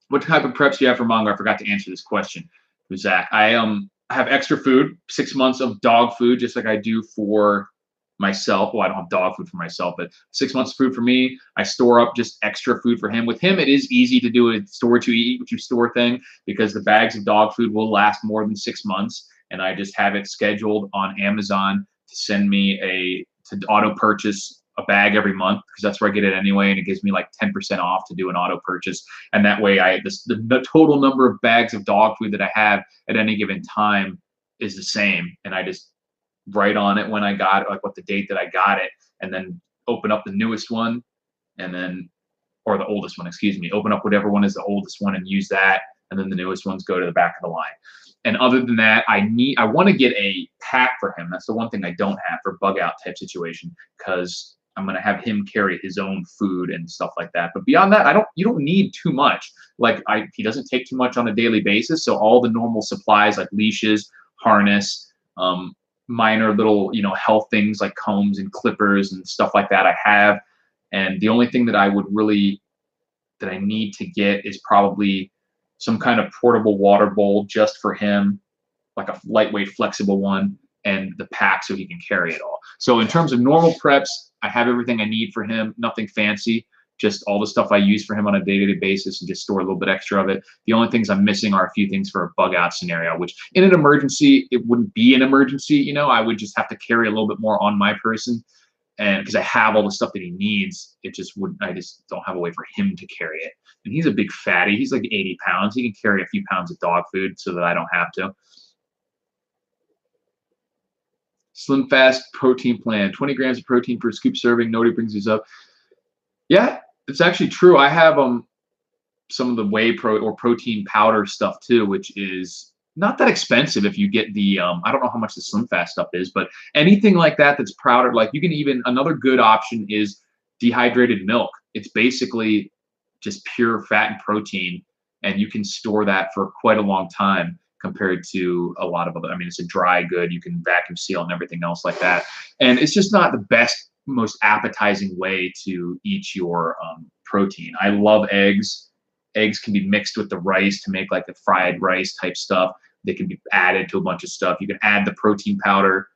What type of preps do you have for manga? I forgot to answer this question, Zach. I have extra food, 6 months of dog food, just like I do for myself. Well, I don't have dog food for myself, but 6 months of food for me. I store up just extra food for him. With him, it is easy to do a store to eat what you store thing, because the bags of dog food will last more than 6 months, and I just have it scheduled on Amazon to send me to auto purchase a bag every month, because that's where I get it anyway, and it gives me like 10% off to do an auto purchase. And that way the total number of bags of dog food that I have at any given time is the same, and I just write on it when I got it, like what the date that I got it, and then open up the newest one, and then, or the oldest one, excuse me, open up whatever one is the oldest one and use that, and then the newest ones go to the back of the line. And other than that, I want to get a pack for him. That's the one thing I don't have for bug out type situation, because I'm going to have him carry his own food and stuff like that. But beyond that, you don't need too much. Like he doesn't take too much on a daily basis. So all the normal supplies like leashes, harness, minor little, health things like combs and clippers and stuff like that I have. And the only thing that I need to get is probably some kind of portable water bowl just for him, like a lightweight, flexible one, and the pack so he can carry it all. So in terms of normal preps, I have everything I need for him, nothing fancy, just all the stuff I use for him on a day-to-day basis and just store a little bit extra of it. The only things I'm missing are a few things for a bug out scenario, which in an emergency, it wouldn't be an emergency, you know, I would just have to carry a little bit more on my person. And because I have all the stuff that he needs, it just wouldn't, I just don't have a way for him to carry it. And he's a big fatty. He's like 80 pounds. He can carry a few pounds of dog food so that I don't have to. Slim Fast protein plan, 20 grams of protein per scoop serving. Nobody brings these up. Yeah, it's actually true. I have some of the whey protein powder stuff too, which is not that expensive if you get the I don't know how much the Slim Fast stuff is, but anything like that that's powdered, like you can even, another good option is dehydrated milk. It's basically just pure fat and protein, and you can store that for quite a long time compared to a lot of other, I mean, it's a dry good, you can vacuum seal and everything else like that. And it's just not the best, most appetizing way to eat your protein. I love eggs. Eggs can be mixed with the rice to make like the fried rice type stuff. They can be added to a bunch of stuff. You can add the protein powder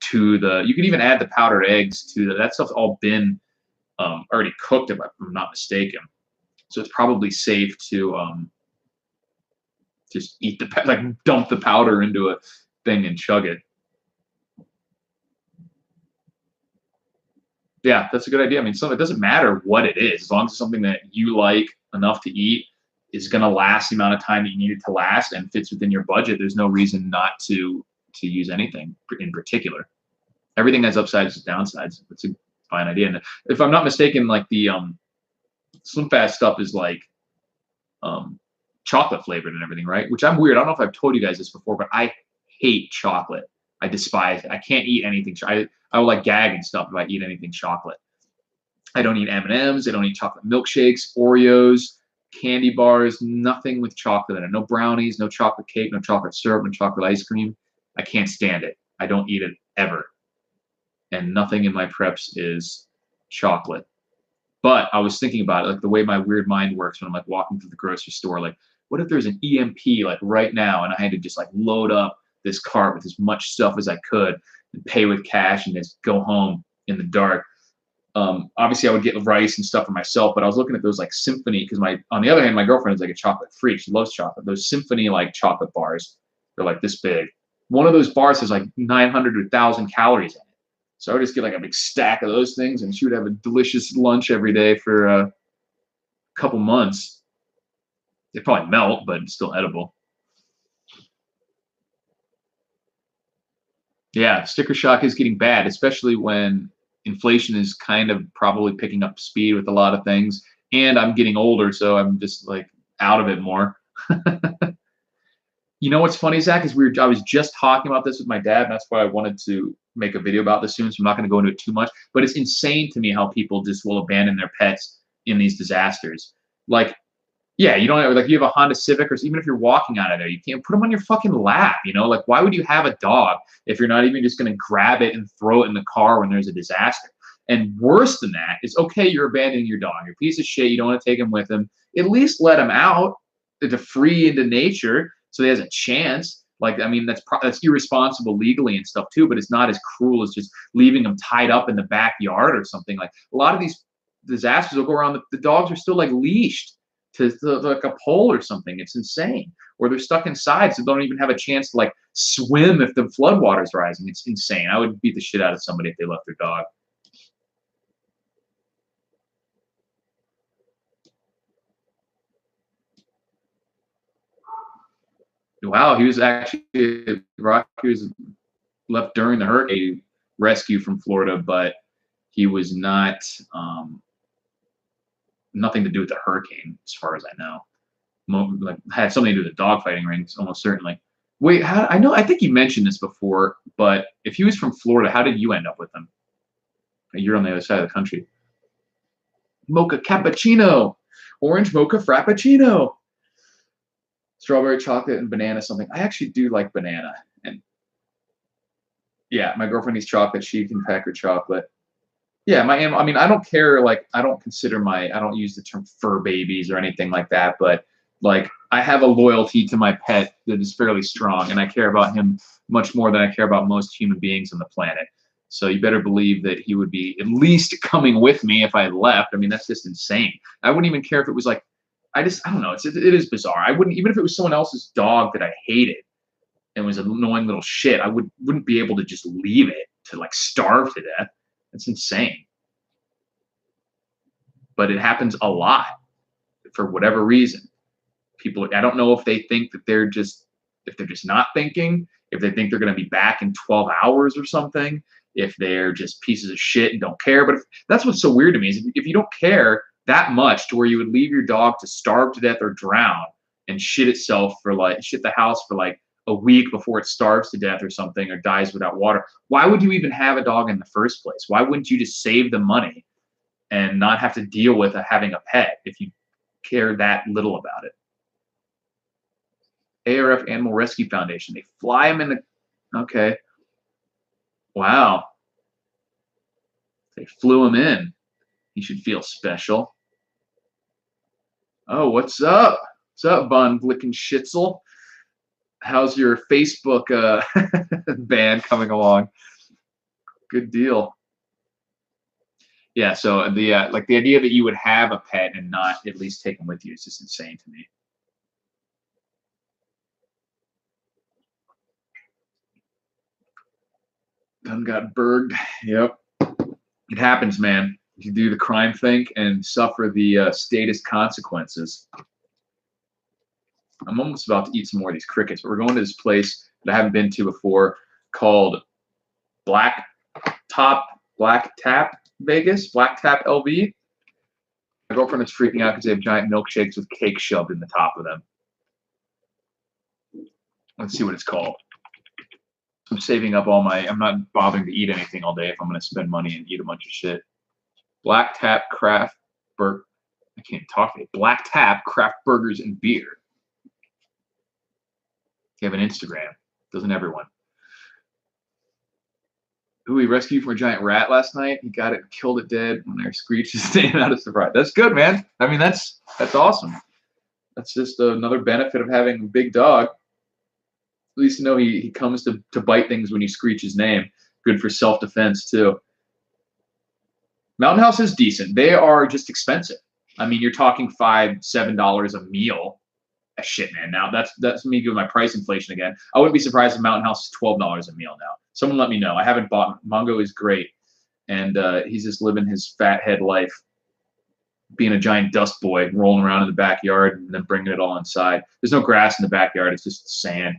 to the, you can even add the powdered eggs to the, that stuff's all been already cooked if I'm not mistaken. So it's probably safe to just eat the, like dump the powder into a thing and chug it. Yeah, that's a good idea. I mean, it doesn't matter what it is, as long as it's something that you like enough to eat, is going to last the amount of time that you need it to last, and fits within your budget. There's no reason not to use anything in particular. Everything has upsides and downsides. It's a fine idea. And if I'm not mistaken, like the Slim Fast stuff is like chocolate flavored and everything, right? Which I'm weird. I don't know if I've told you guys this before, but I hate chocolate. I despise it. I can't eat anything. I will like gag and stuff if I eat anything chocolate. I don't eat M&Ms. I don't eat chocolate milkshakes, Oreos, candy bars, nothing with chocolate in it. No brownies, no chocolate cake, no chocolate syrup, no chocolate ice cream. I can't stand it. I don't eat it ever. And nothing in my preps is chocolate. But I was thinking about it, like the way my weird mind works when I'm like walking through the grocery store, like what if there's an EMP like right now and I had to just like load up this cart with as much stuff as I could and pay with cash and just go home in the dark. Obviously I would get rice and stuff for myself, but I was looking at those like Symphony, because on the other hand, my girlfriend is like a chocolate freak. She loves chocolate. Those Symphony like chocolate bars, they're like this big. One of those bars has like 900 to 1,000 calories in it. So I would just get like a big stack of those things, and she would have a delicious lunch every day for a couple months. They probably melt, but it's still edible. Yeah, sticker shock is getting bad, especially when inflation is kind of probably picking up speed with a lot of things. And I'm getting older, so I'm just like out of it more. You know what's funny, Zach, is I was just talking about this with my dad, and that's why I wanted to make a video about this soon, so I'm not going to go into it too much. But it's insane to me how people just will abandon their pets in these disasters. Like, yeah, you don't have, like, you have a Honda Civic, or even if you're walking out of there, you can't put them on your fucking lap, you know? Like, why would you have a dog if you're not even just going to grab it and throw it in the car when there's a disaster? And worse than that is, okay, you're abandoning your dog. You're a piece of shit. You don't want to take him with him. At least let him out to free into nature so he has a chance. Like, I mean, that's irresponsible legally and stuff too, but it's not as cruel as just leaving them tied up in the backyard or something. Like, a lot of these disasters will go around, the dogs are still like leashed to like a pole or something. It's insane. Or they're stuck inside, so they don't even have a chance to like swim if the floodwater's rising. It's insane. I would beat the shit out of somebody if they left their dog. Wow, he was actually, Rocky was left during the hurricane rescue from Florida, but he was not, nothing to do with the hurricane, as far as I know. Like, had something to do with the dogfighting rings, almost certainly. Wait, I think you mentioned this before, but if he was from Florida, how did you end up with him? You're on the other side of the country. Mocha cappuccino, orange mocha frappuccino. Strawberry, chocolate, and banana something. I actually do like banana. And yeah, my girlfriend eats chocolate. She can pack her chocolate. Yeah, I mean, I don't care. Like, I don't use the term fur babies or anything like that. But like, I have a loyalty to my pet that is fairly strong, and I care about him much more than I care about most human beings on the planet. So you better believe that he would be at least coming with me if I left. I mean, that's just insane. I wouldn't even care if it was like, I don't know. It is bizarre. I wouldn't, even if it was someone else's dog that I hated and was an annoying little shit, I wouldn't be able to just leave it to like starve to death. That's insane. But it happens a lot for whatever reason. People, I don't know if they think that if they're just not thinking, if they think they're going to be back in 12 hours or something, if they're just pieces of shit and don't care. But that's what's so weird to me is if you don't care that much to where you would leave your dog to starve to death or drown and shit the house for like a week before it starves to death or something or dies without water, why would you even have a dog in the first place? Why wouldn't you just save the money and not have to deal with having a pet if you care that little about it? ARF Animal Rescue Foundation. They fly them in the, okay. Wow. They flew him in. He should feel special. Oh, what's up? What's up, Von Blicken Schitzel? How's your Facebook band coming along? Good deal. Yeah, so the like the idea that you would have a pet and not at least take him with you is just insane to me. Done got burged. Yep. It happens, man. You do the crime thing and suffer the status consequences. I'm almost about to eat some more of these crickets, but we're going to this place that I haven't been to before called Black Tap Vegas, Black Tap LV. My girlfriend is freaking out because they have giant milkshakes with cake shoved in the top of them. Let's see what it's called. I'm saving up I'm not bothering to eat anything all day if I'm going to spend money and eat a bunch of shit. Black Tap Craft Burger. I can't talk today. Black Tap Craft Burgers and Beer. They have an Instagram. Doesn't everyone? Ooh, he rescued from a giant rat last night. He got it, killed it dead when they screeched his name out of surprise. That's good, man. I mean, that's awesome. That's just another benefit of having a big dog. At least you know he comes to bite things when you screech his name. Good for self-defense too. Mountain House is decent. They are just expensive. I mean, you're talking $5, $7 a meal. Shit, man. Now that's me doing my price inflation again. I wouldn't be surprised if Mountain House is $12 a meal now. Someone let me know. I haven't bought. Mongo is great, and he's just living his fat head life, being a giant dust boy, rolling around in the backyard and then bringing it all inside. There's no grass in the backyard. It's just sand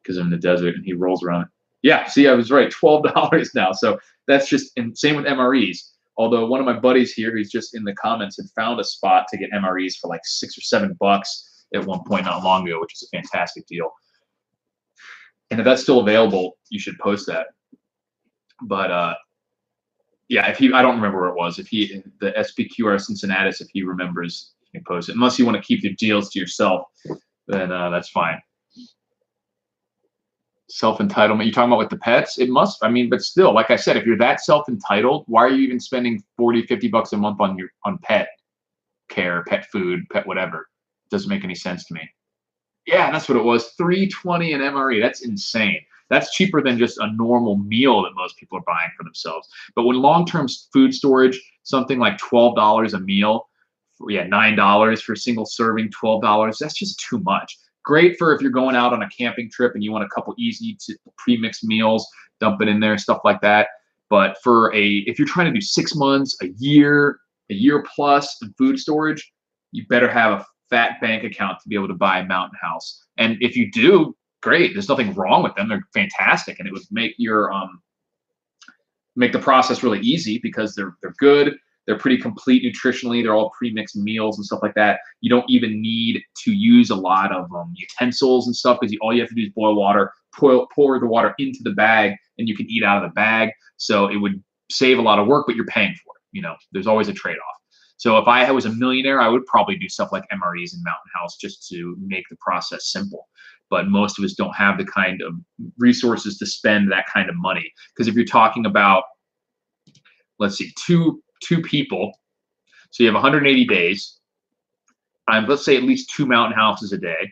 because I'm in the desert, and he rolls around. Yeah, see, I was right. $12 now. So that's just, and same with MREs. Although one of my buddies here, who's just in the comments, had found a spot to get MREs for like $6 or $7 at one point not long ago, which is a fantastic deal. And if that's still available, you should post that. But yeah, I don't remember where it was. If the SPQR Cincinnati, if he remembers, you can post it. Unless you want to keep your deals to yourself, then that's fine. Self-entitlement. You're talking about with the pets? It must, I mean, but still, like I said, if you're that self-entitled, why are you even spending $40, $50 a month on pet care, pet food, pet whatever? It doesn't make any sense to me. Yeah, that's what it was. $320 an MRE. That's insane. That's cheaper than just a normal meal that most people are buying for themselves. But when long-term food storage, something like $12 a meal, $9 for a single serving, $12, that's just too much. Great for if you're going out on a camping trip and you want a couple easy pre-mixed meals, dump it in there, stuff like that. But if you're trying to do 6 months, a year plus in food storage, you better have a fat bank account to be able to buy Mountain House. And if you do, great. There's nothing wrong with them. They're fantastic, and it would make your make the process really easy because they're good. They're pretty complete nutritionally. They're all pre-mixed meals and stuff like that. You don't even need to use a lot of utensils and stuff because all you have to do is boil water, pour the water into the bag, and you can eat out of the bag. So it would save a lot of work, but you're paying for it. You know, there's always a trade-off. So if I was a millionaire, I would probably do stuff like MREs and Mountain House just to make the process simple. But most of us don't have the kind of resources to spend that kind of money. Because if you're talking about, let's see, two people, so you have 180 days. Let's say at least 2 Mountain Houses a day.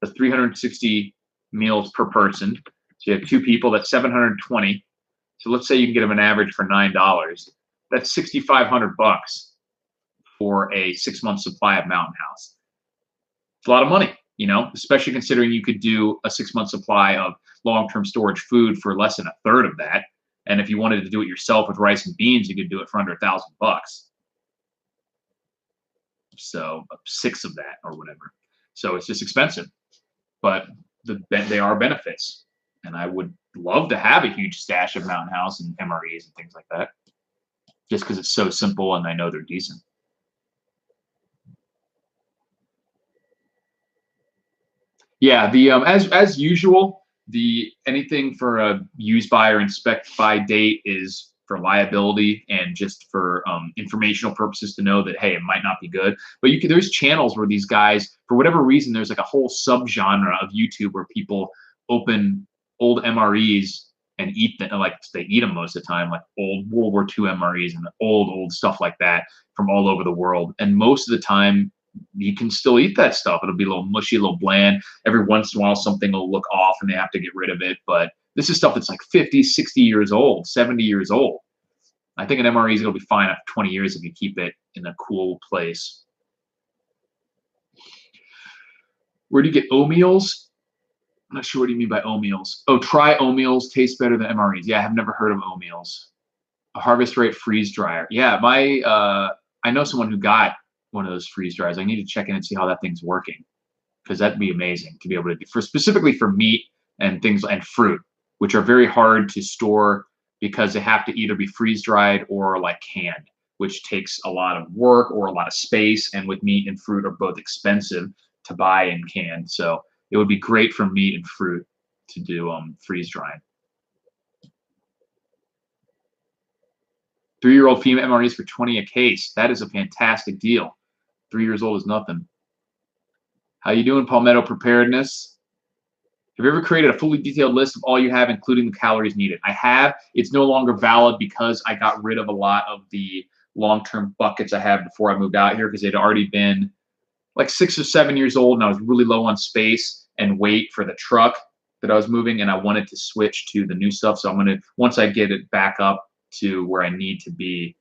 That's 360 meals per person. So you have 2 people. That's 720. So let's say you can get them an average for $9. That's $6,500 for a 6-month supply of Mountain House. It's a lot of money, you know, especially considering you could do a 6-month supply of long-term storage food for less than a third of that. And if you wanted to do it yourself with rice and beans, you could do it for under $1,000. So 6 of that or whatever. So it's just expensive, but they are benefits. And I would love to have a huge stash of Mountain House and MREs and things like that, just because it's so simple and I know they're decent. Yeah, the as usual, the anything for a use by or inspect by date is for liability and just for informational purposes to know that, hey, it might not be good. But there's channels where these guys, for whatever reason, there's like a whole subgenre of YouTube where people open old MREs and eat them, like they eat them most of the time, like old World War II MREs and old stuff like that from all over the world. And most of the time, you can still eat that stuff. It'll be a little mushy, a little bland. Every once in a while, something will look off and they have to get rid of it. But this is stuff that's like 50, 60 years old, 70 years old. I think an MRE is going to be fine after 20 years if you keep it in a cool place. Where do you get oatmeals? I'm not sure what you mean by oatmeals. Oh, try oatmeals. Taste better than MREs. Yeah, I have never heard of oatmeals. A harvest rate freeze dryer. Yeah, I know someone who got one of those freeze dryers. I need to check in and see how that thing's working, because that'd be amazing to be able to do specifically for meat and things and fruit, which are very hard to store because they have to either be freeze dried or like canned, which takes a lot of work or a lot of space. And with meat and fruit are both expensive to buy and canned, so it would be great for meat and fruit to do freeze drying. 3-year-old female MREs for 20 a case. That is a fantastic deal. 3 years old is nothing. How you doing, Palmetto Preparedness? Have you ever created a fully detailed list of all you have, including the calories needed? I have. It's no longer valid because I got rid of a lot of the long-term buckets I had before I moved out here, because they'd already been like 6 or 7 years old, and I was really low on space and weight for the truck that I was moving, and I wanted to switch to the new stuff. So I'm gonna, once I get it back up to where I need to be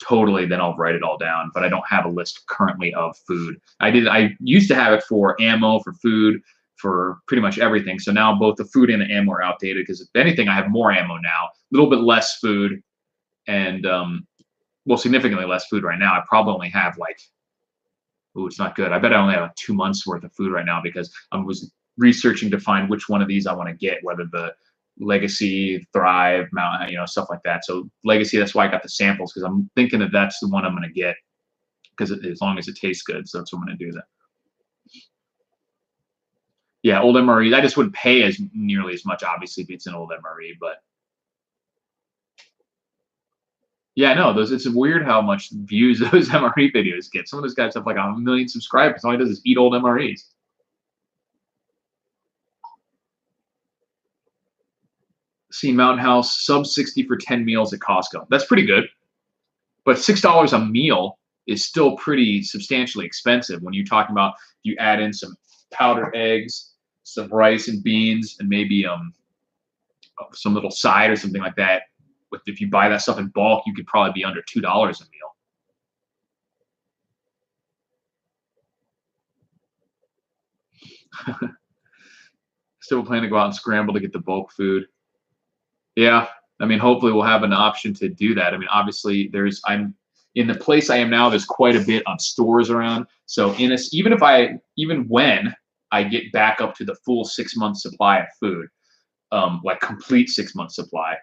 totally, then I'll write it all down. But I don't have a list currently of food. I used to have it for ammo, for food, for pretty much everything. So now both the food and the ammo are outdated, because if anything, I have more ammo now, a little bit less food, and well, significantly less food right now. I probably only have like, oh, it's not good. I bet I only have like 2 months worth of food right now, because I was researching to find which one of these I want to get, whether the Legacy, Thrive, Mountain, stuff like that. So Legacy, that's why I got the samples, because I'm thinking that that's the one I'm going to get, because as long as it tastes good. So that's what I'm going to do that. Yeah, old MRE. I just wouldn't pay as nearly as much, obviously, if it's an old MRE, but yeah, I know those. It's weird how much views those MRE videos get. Some of those guys have like 1 million subscribers. All he does is eat old MREs. Seen Mountain House sub 60 for 10 meals at Costco. That's pretty good, but $6 a meal is still pretty substantially expensive when you're talking about, you add in some powdered eggs, some rice and beans, and maybe some little side or something like that. If you buy that stuff in bulk, you could probably be under $2 a meal. Still planning to go out and scramble to get the bulk food. Yeah, I mean, hopefully we'll have an option to do that. I mean, obviously I'm in the place I am now, there's quite a bit of stores around. So even when I get back up to the full 6-month supply of food, like complete 6-month supply,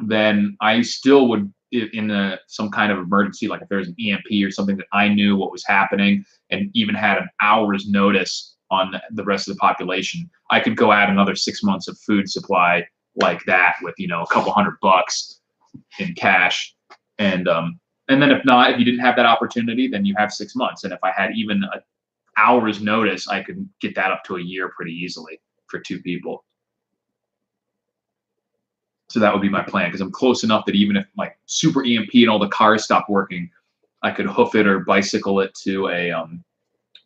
then I still would, in some kind of emergency, like if there's an EMP or something that I knew what was happening and even had an hour's notice on the rest of the population, I could go add another 6 months of food supply like that with, a couple $100 in cash. And then if not, if you didn't have that opportunity, then you have 6 months. And if I had even an hour's notice, I could get that up to a year pretty easily for 2 people. So that would be my plan, because I'm close enough that even if like super EMP and all the cars stop working, I could hoof it or bicycle it to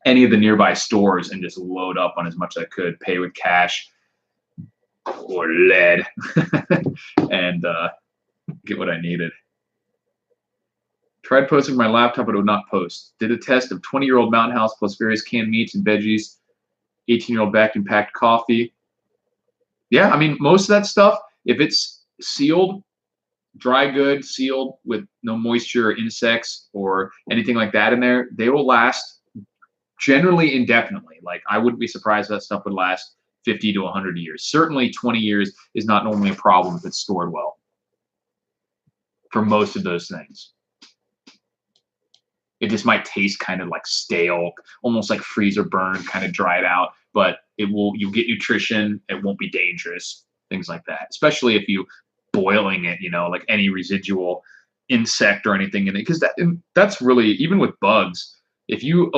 any of the nearby stores and just load up on as much as I could, pay with cash, or lead and get what I needed. Tried posting my laptop, but it would not post. Did a test of 20-year-old Mountain House plus various canned meats and veggies, 18-year-old vacuum packed coffee. Yeah, I mean, most of that stuff, if it's sealed, dry goods, sealed with no moisture or insects or anything like that in there, they will last generally indefinitely. Like, I wouldn't be surprised that stuff would last 50 to 100 years. Certainly 20 years is not normally a problem if it's stored well for most of those things. It just might taste kind of like stale, almost like freezer burn, kind of dried out, but you'll get nutrition. It won't be dangerous, things like that. Especially if you boiling it, like any residual insect or anything in it, because that's really, even with bugs, if you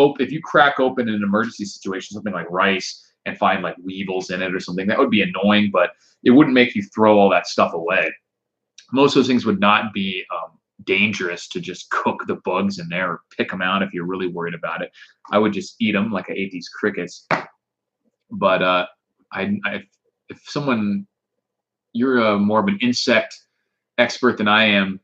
crack open in an emergency situation, something like rice, and find like weevils in it or something, that would be annoying, but it wouldn't make you throw all that stuff away. Most of those things would not be dangerous to just cook the bugs in there or pick them out if you're really worried about it. I would just eat them like I ate these crickets. But if you're more of an insect expert than I am,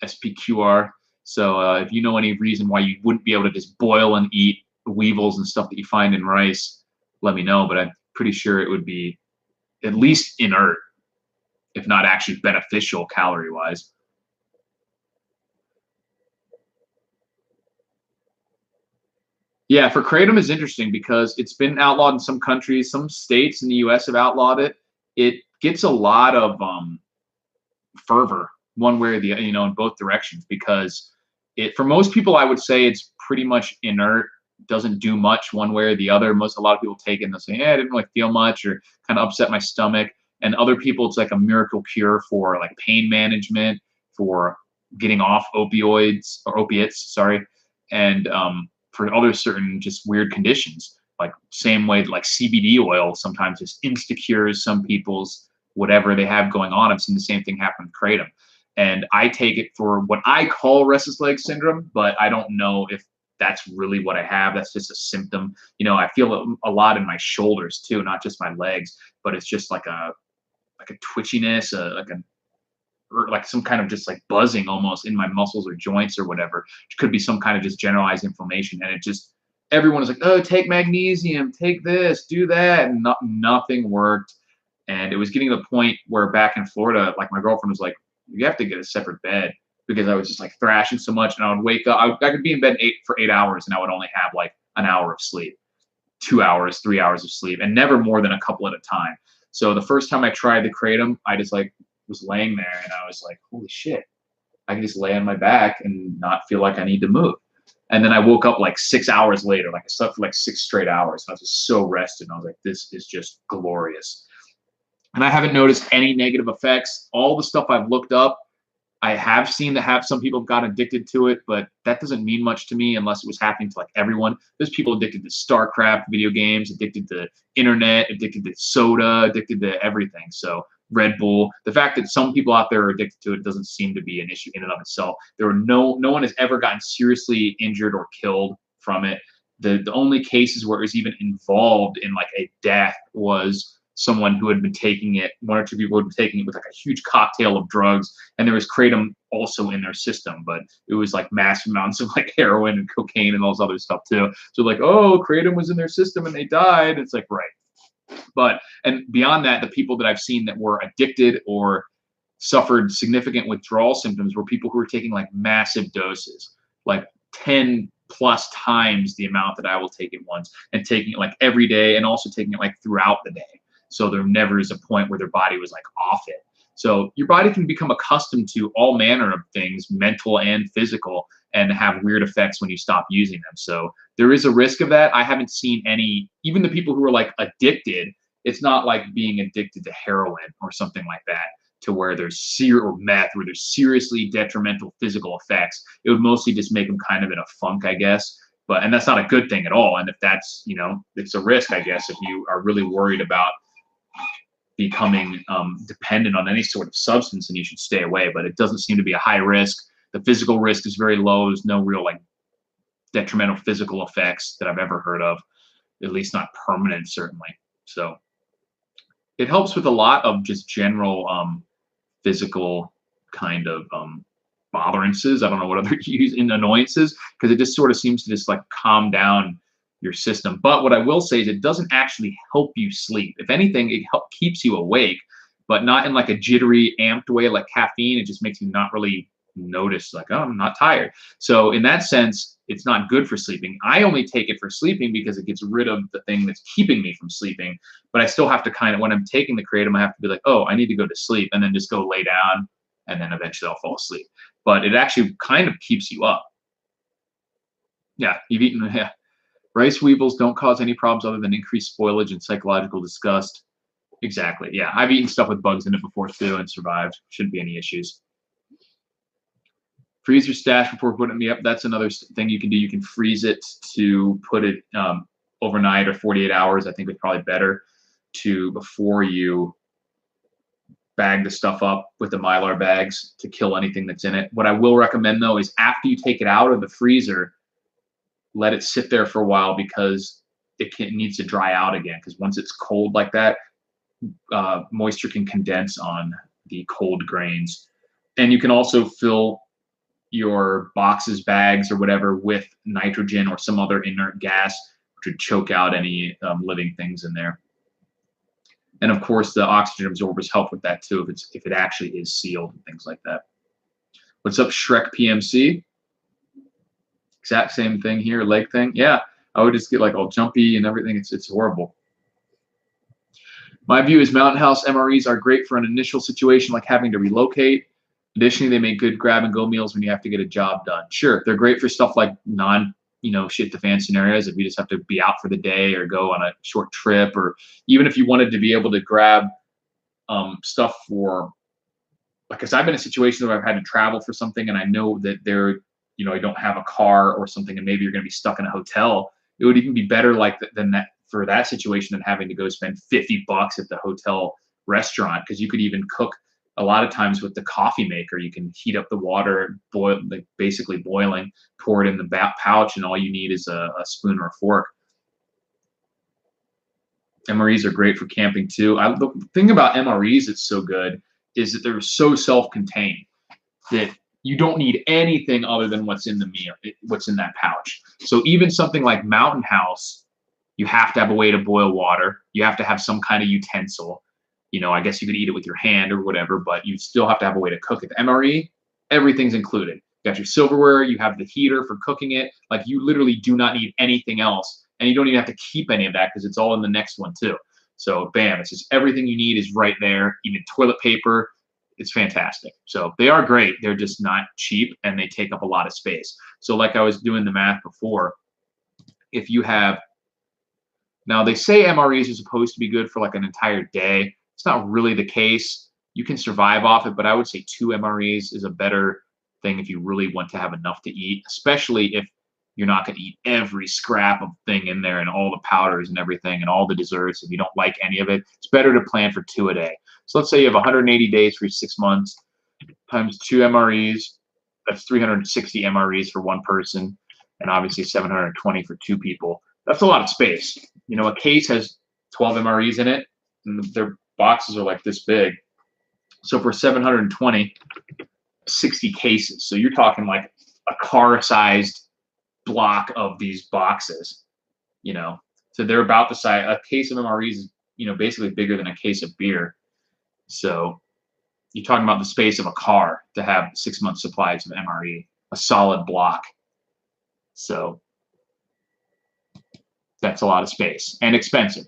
SPQR. So if you know any reason why you wouldn't be able to just boil and eat weevils and stuff that you find in rice, let me know. But I'm pretty sure it would be at least inert, if not actually beneficial calorie-wise. Yeah, for kratom is interesting because it's been outlawed in some countries. Some states in the U.S. have outlawed it. It gets a lot of fervor one way or the other, in both directions, because for most people, I would say it's pretty much inert, doesn't do much one way or the other. A lot of people take it and they'll say, "Yeah, I didn't really feel much," or kind of upset my stomach. And other people, it's like a miracle cure for like pain management, for getting off opiates, sorry, and for other certain just weird conditions. Like same way like CBD oil sometimes just insta-cures some people's whatever they have going on. I've seen the same thing happen with kratom. And I take it for what I call restless leg syndrome, but I don't know if that's really what I have. That's just a symptom. I feel a lot in my shoulders too, not just my legs, but it's just like a twitchiness, or like some kind of just like buzzing almost in my muscles or joints or whatever. It could be some kind of just generalized inflammation. And it just, everyone is like, "Oh, take magnesium, take this, do that." And nothing worked. And it was getting to the point where back in Florida, like my girlfriend was like, "You have to get a separate bed," because I was just like thrashing so much. And I would wake up, I could be in bed for 8 hours and I would only have like an hour of sleep, 2 hours, 3 hours of sleep, and never more than a couple at a time. So the first time I tried the kratom, I just like was laying there and I was like, holy shit, I can just lay on my back and not feel like I need to move. And then I woke up like 6 hours later, like I slept for like 6 straight hours. And I was just so rested. And I was like, this is just glorious. And I haven't noticed any negative effects. All the stuff I've looked up, I have seen that some people have gotten addicted to it, but that doesn't mean much to me unless it was happening to like everyone. There's people addicted to StarCraft video games, addicted to internet, addicted to soda, addicted to everything. So Red Bull, the fact that some people out there are addicted to it doesn't seem to be an issue in and of itself. No one has ever gotten seriously injured or killed from it. The only cases where it was even involved in like a death was someone who had been taking it, 1 or 2 people had been taking it with like a huge cocktail of drugs, and there was kratom also in their system, but it was like massive amounts of like heroin and cocaine and all this other stuff too. So like, oh, kratom was in their system and they died. It's like, right. And beyond that, the people that I've seen that were addicted or suffered significant withdrawal symptoms were people who were taking like massive doses, like 10 plus times the amount that I will take it once, and taking it like every day, and also taking it like throughout the day. So there never is a point where their body was like off it. So your body can become accustomed to all manner of things, mental and physical, and have weird effects when you stop using them. So there is a risk of that. I haven't seen any, even the people who are like addicted, it's not like being addicted to heroin or something like that, to where there's or meth, where there's seriously detrimental physical effects. It would mostly just make them kind of in a funk, I guess. And that's not a good thing at all. And if that's, it's a risk, I guess, if you are really worried about becoming dependent on any sort of substance, and you should stay away. But it doesn't seem to be a high risk. The physical risk is very low. There's no real like detrimental physical effects that I've ever heard of, at least not permanent, certainly. So It helps with a lot of just general physical kind of botherances. I don't know what other use in annoyances, because it just sort of seems to just like calm down your system. But what I will say is it doesn't actually help you sleep. If anything, it keeps you awake, but not in like a jittery, amped way like caffeine. It just makes you not really notice like, oh, I'm not tired. So in that sense, it's not good for sleeping. I only take it for sleeping because it gets rid of the thing that's keeping me from sleeping. But I still have to kind of, when I'm taking the kratom, I have to be like, oh, I need to go to sleep, and then just go lay down, and then eventually I'll fall asleep. But it actually kind of keeps you up. Yeah, you've eaten, yeah. Rice weevils don't cause any problems other than increased spoilage and psychological disgust. Exactly. Yeah, I've eaten stuff with bugs in it before too and survived. Shouldn't be any issues. Freeze your stash before putting it up. That's another thing you can do. You can freeze it to put it overnight or 48 hours. I think it's probably better to before you bag the stuff up with the Mylar bags to kill anything that's in it. What I will recommend though is after you take it out of the freezer, let it sit there for a while because it needs to dry out again. Because once it's cold like that, moisture can condense on the cold grains. And you can also fill your boxes, bags, or whatever with nitrogen or some other inert gas to choke out any living things in there. And of course, the oxygen absorbers help with that too if it actually is sealed and things like that. What's up, Shrek PMC? Exact same thing here, leg thing. Yeah, I would just get like all jumpy and everything. It's horrible. My view is Mountain House MREs are great for an initial situation like having to relocate. Additionally, they make good grab-and-go meals when you have to get a job done. Sure, they're great for stuff like shit-to-fan scenarios if you just have to be out for the day or go on a short trip, or even if you wanted to be able to grab stuff for, like, because I've been in a situation where I've had to travel for something and I know that I don't have a car or something, and maybe you're going to be stuck in a hotel. It would even be better than that for that situation than having to go spend $50 at the hotel restaurant, because you could even cook a lot of times with the coffee maker. You can heat up the water, basically boiling, pour it in the pouch, and all you need is a spoon or a fork. MREs are great for camping too. The thing about MREs that's so good is that they're so self-contained that you don't need anything other than what's in what's in that pouch. So even something like Mountain House, you have to have a way to boil water. You have to have some kind of utensil. I guess you could eat it with your hand or whatever, but you still have to have a way to cook it. The MRE, everything's included. You got your silverware, you have the heater for cooking it. Like, you literally do not need anything else, and you don't even have to keep any of that because it's all in the next one too. So bam, it's just everything you need is right there. Even toilet paper. It's fantastic. So they are great. They're just not cheap, and they take up a lot of space. So like I was doing the math before, if you have, now they say MREs are supposed to be good for like an entire day. It's not really the case. You can survive off it, but I would say 2 MREs is a better thing if you really want to have enough to eat, especially if you're not going to eat every scrap of thing in there and all the powders and everything and all the desserts. If you don't like any of it, it's better to plan for 2 a day. So let's say you have 180 days for 6 months times 2 MREs. That's 360 MREs for one person, and obviously 720 for 2 people. That's a lot of space. A case has 12 MREs in it, and their boxes are like this big. So for 720, 60 cases. So you're talking like a car-sized block of these boxes. So they're about the size. A case of MREs is, basically bigger than a case of beer. So you're talking about the space of a car to have 6 months supplies of MRE, a solid block. So that's a lot of space and expensive.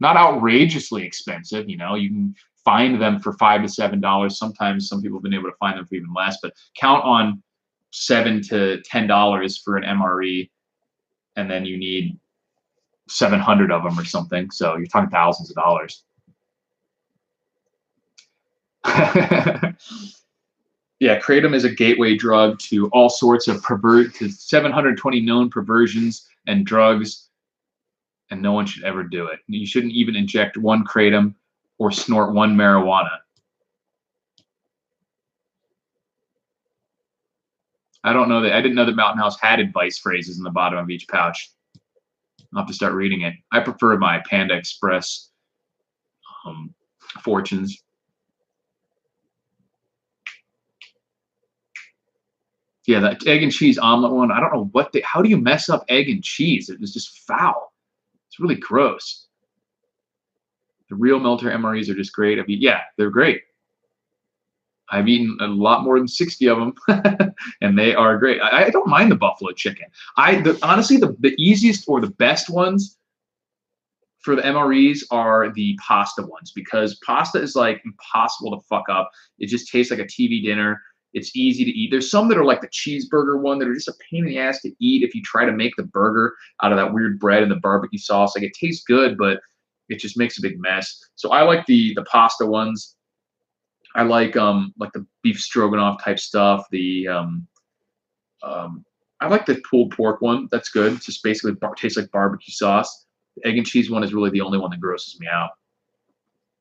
Not outrageously expensive. You can find them for $5 to $7. Sometimes some people have been able to find them for even less, but count on $7 to $10 for an MRE, and then you need 700 of them or something. So you're talking thousands of dollars. Yeah, kratom is a gateway drug to all sorts of to 720 known perversions and drugs, and no one should ever do it. You shouldn't even inject 1 kratom or snort 1 marijuana. I didn't know that Mountain House had advice phrases in the bottom of each pouch. I'll have to start reading it. I prefer my Panda Express Fortunes. Yeah, that egg and cheese omelet one. I don't know how do you mess up egg and cheese? It was just foul. It's really gross. The real Melter MREs are just great. Yeah, they're great. I've eaten a lot more than 60 of them, and they are great. I don't mind the buffalo chicken. Honestly, the easiest or the best ones for the MREs are the pasta ones, because pasta is like impossible to fuck up. It just tastes like a TV dinner. It's easy to eat. There's some that are like the cheeseburger one that are just a pain in the ass to eat if you try to make the burger out of that weird bread and the barbecue sauce. Like, it tastes good, but it just makes a big mess. So I like the pasta ones. I like the beef stroganoff type stuff. I like the pulled pork one. That's good. It's just basically tastes like barbecue sauce. The egg and cheese one is really the only one that grosses me out.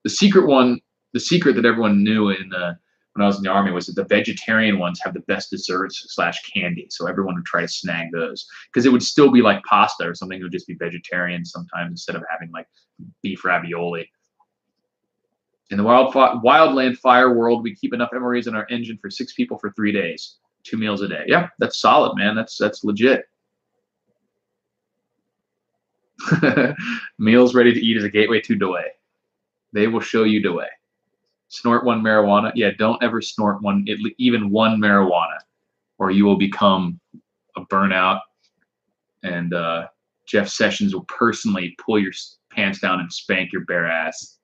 The secret one, the secret that everyone knew when I was in the Army, was that the vegetarian ones have the best desserts / candy. So everyone would try to snag those, because it would still be like pasta or something. It would just be vegetarian sometimes instead of having like beef ravioli. In the wildland fire world, we keep enough MREs in our engine for 6 people for 3 days, 2 meals a day. Yeah, that's solid, man. That's legit. Meals ready to eat is a gateway to Dewey. They will show you Dewey. Snort one marijuana. Yeah, don't ever snort even one marijuana, or you will become a burnout, and Jeff Sessions will personally pull your pants down and spank your bare ass.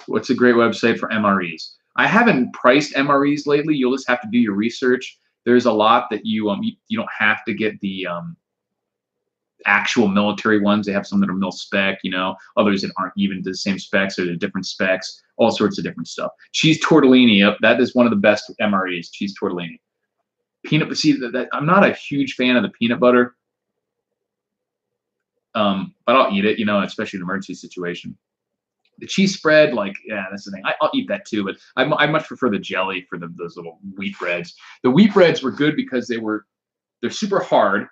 What's a great website for MREs? I haven't priced MREs lately. You'll just have to do your research. There's a lot that you don't have to get the actual military ones. They have some that are mil spec, others that aren't even the same specs, or they're different specs, all sorts of different stuff. Cheese tortellini, yep, that is one of the best MREs, cheese tortellini. Peanut, see, I'm not a huge fan of the peanut butter, but I'll eat it, especially in an emergency situation. The cheese spread, yeah, that's the thing. I'll eat that too, but I much prefer the jelly for those little wheat breads. The wheat breads were good because they're super hard,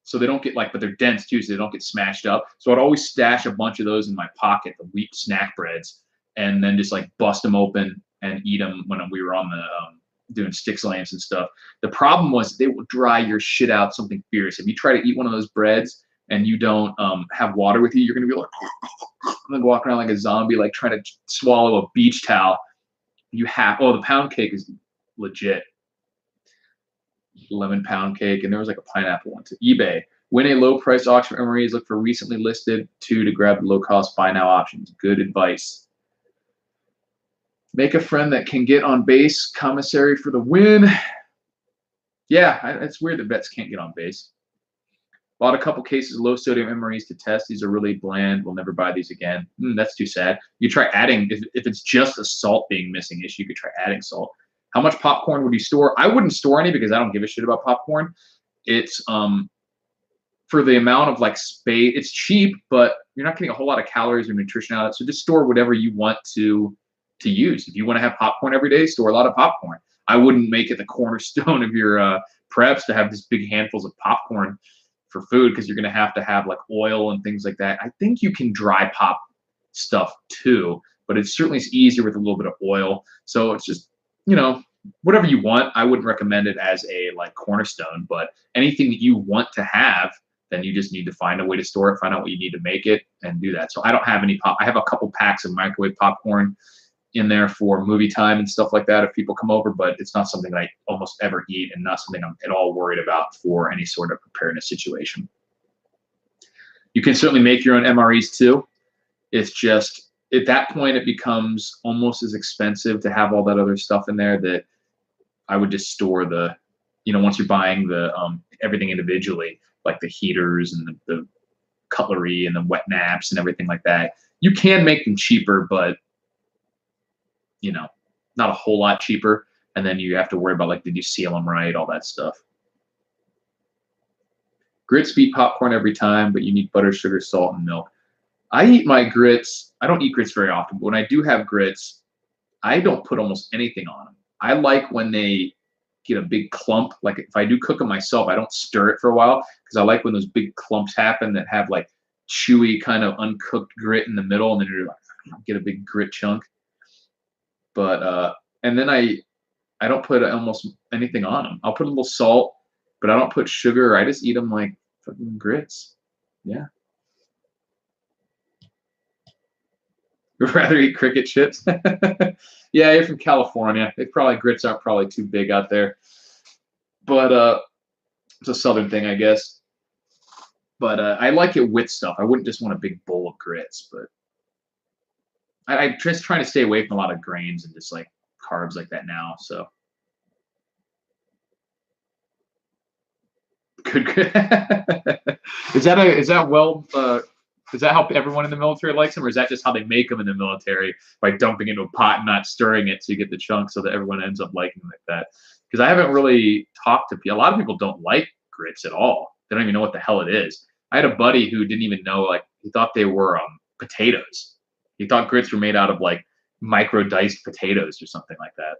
so they don't get but they're dense too, so they don't get smashed up. So I'd always stash a bunch of those in my pocket, the wheat snack breads, and then just bust them open and eat them when we were on the doing sticks lamps and stuff. The problem was they will dry your shit out something fierce. If you try to eat one of those breads and you don't have water with you, you're gonna be walking around like a zombie, trying to swallow a beach towel. The pound cake is legit. Lemon pound cake, and there was a pineapple one. To eBay, win a low price auction for MREs. Look for recently listed. 2 to grab the low cost buy now options. Good advice. Make a friend that can get on base. Commissary for the win. Yeah, it's weird that vets can't get on base. Bought a couple cases of low sodium MREs to test. These are really bland. We'll never buy these again. That's too sad. You try adding, if it's just a salt being missing issue, you could try adding salt. How much popcorn would you store? I wouldn't store any, because I don't give a shit about popcorn. It's for the amount of space. It's cheap, but you're not getting a whole lot of calories or nutrition out of it. So just store whatever you want to use. If you want to have popcorn every day, store a lot of popcorn. I wouldn't make it the cornerstone of your preps to have these big handfuls of popcorn for food, because you're going to have oil and things like that. I think you can dry pop stuff too, but it certainly is easier with a little bit of oil. So it's just, whatever you want. I wouldn't recommend it as a cornerstone, but anything that you want to have, then you just need to find a way to store it, find out what you need to make it, and do that. So I don't have any I have a couple packs of microwave popcorn in there for movie time and stuff like that if people come over, but it's not something I almost ever eat, and not something I'm at all worried about for any sort of preparedness situation. You can certainly make your own MREs too. It's just, at that point, it becomes almost as expensive to have all that other stuff in there that I would just store once you're buying the everything individually, like the heaters and the cutlery and the wet naps and everything like that. You can make them cheaper, but not a whole lot cheaper. And then you have to worry about did you seal them right, all that stuff. Grits beat popcorn every time, but you need butter, sugar, salt, and milk. I eat my grits. I don't eat grits very often, but when I do have grits, I don't put almost anything on them. I like when they get a big clump. If I do cook them myself, I don't stir it for a while, because I like when those big clumps happen that have chewy kind of uncooked grit in the middle, and then you're get a big grit chunk. But and then I don't put almost anything on them. I'll put a little salt, but I don't put sugar. I just eat them like fucking grits. Yeah. Would rather eat cricket chips. Yeah, you're from California. Grits aren't probably too big out there. But it's a southern thing, I guess. But I like it with stuff. I wouldn't just want a big bowl of grits, but I just trying to stay away from a lot of grains and just like carbs like that now. So good. Is that how everyone in the military likes them, or is that just how they make them in the military by dumping into a pot and not stirring it so you get the chunks so that everyone ends up liking them like that? Because I haven't really talked to people. A lot of people don't like grits at all. They don't even know what the hell it is. I had a buddy who didn't even know, like, he thought they were potatoes. He thought grits were made out of like micro diced potatoes or something like that.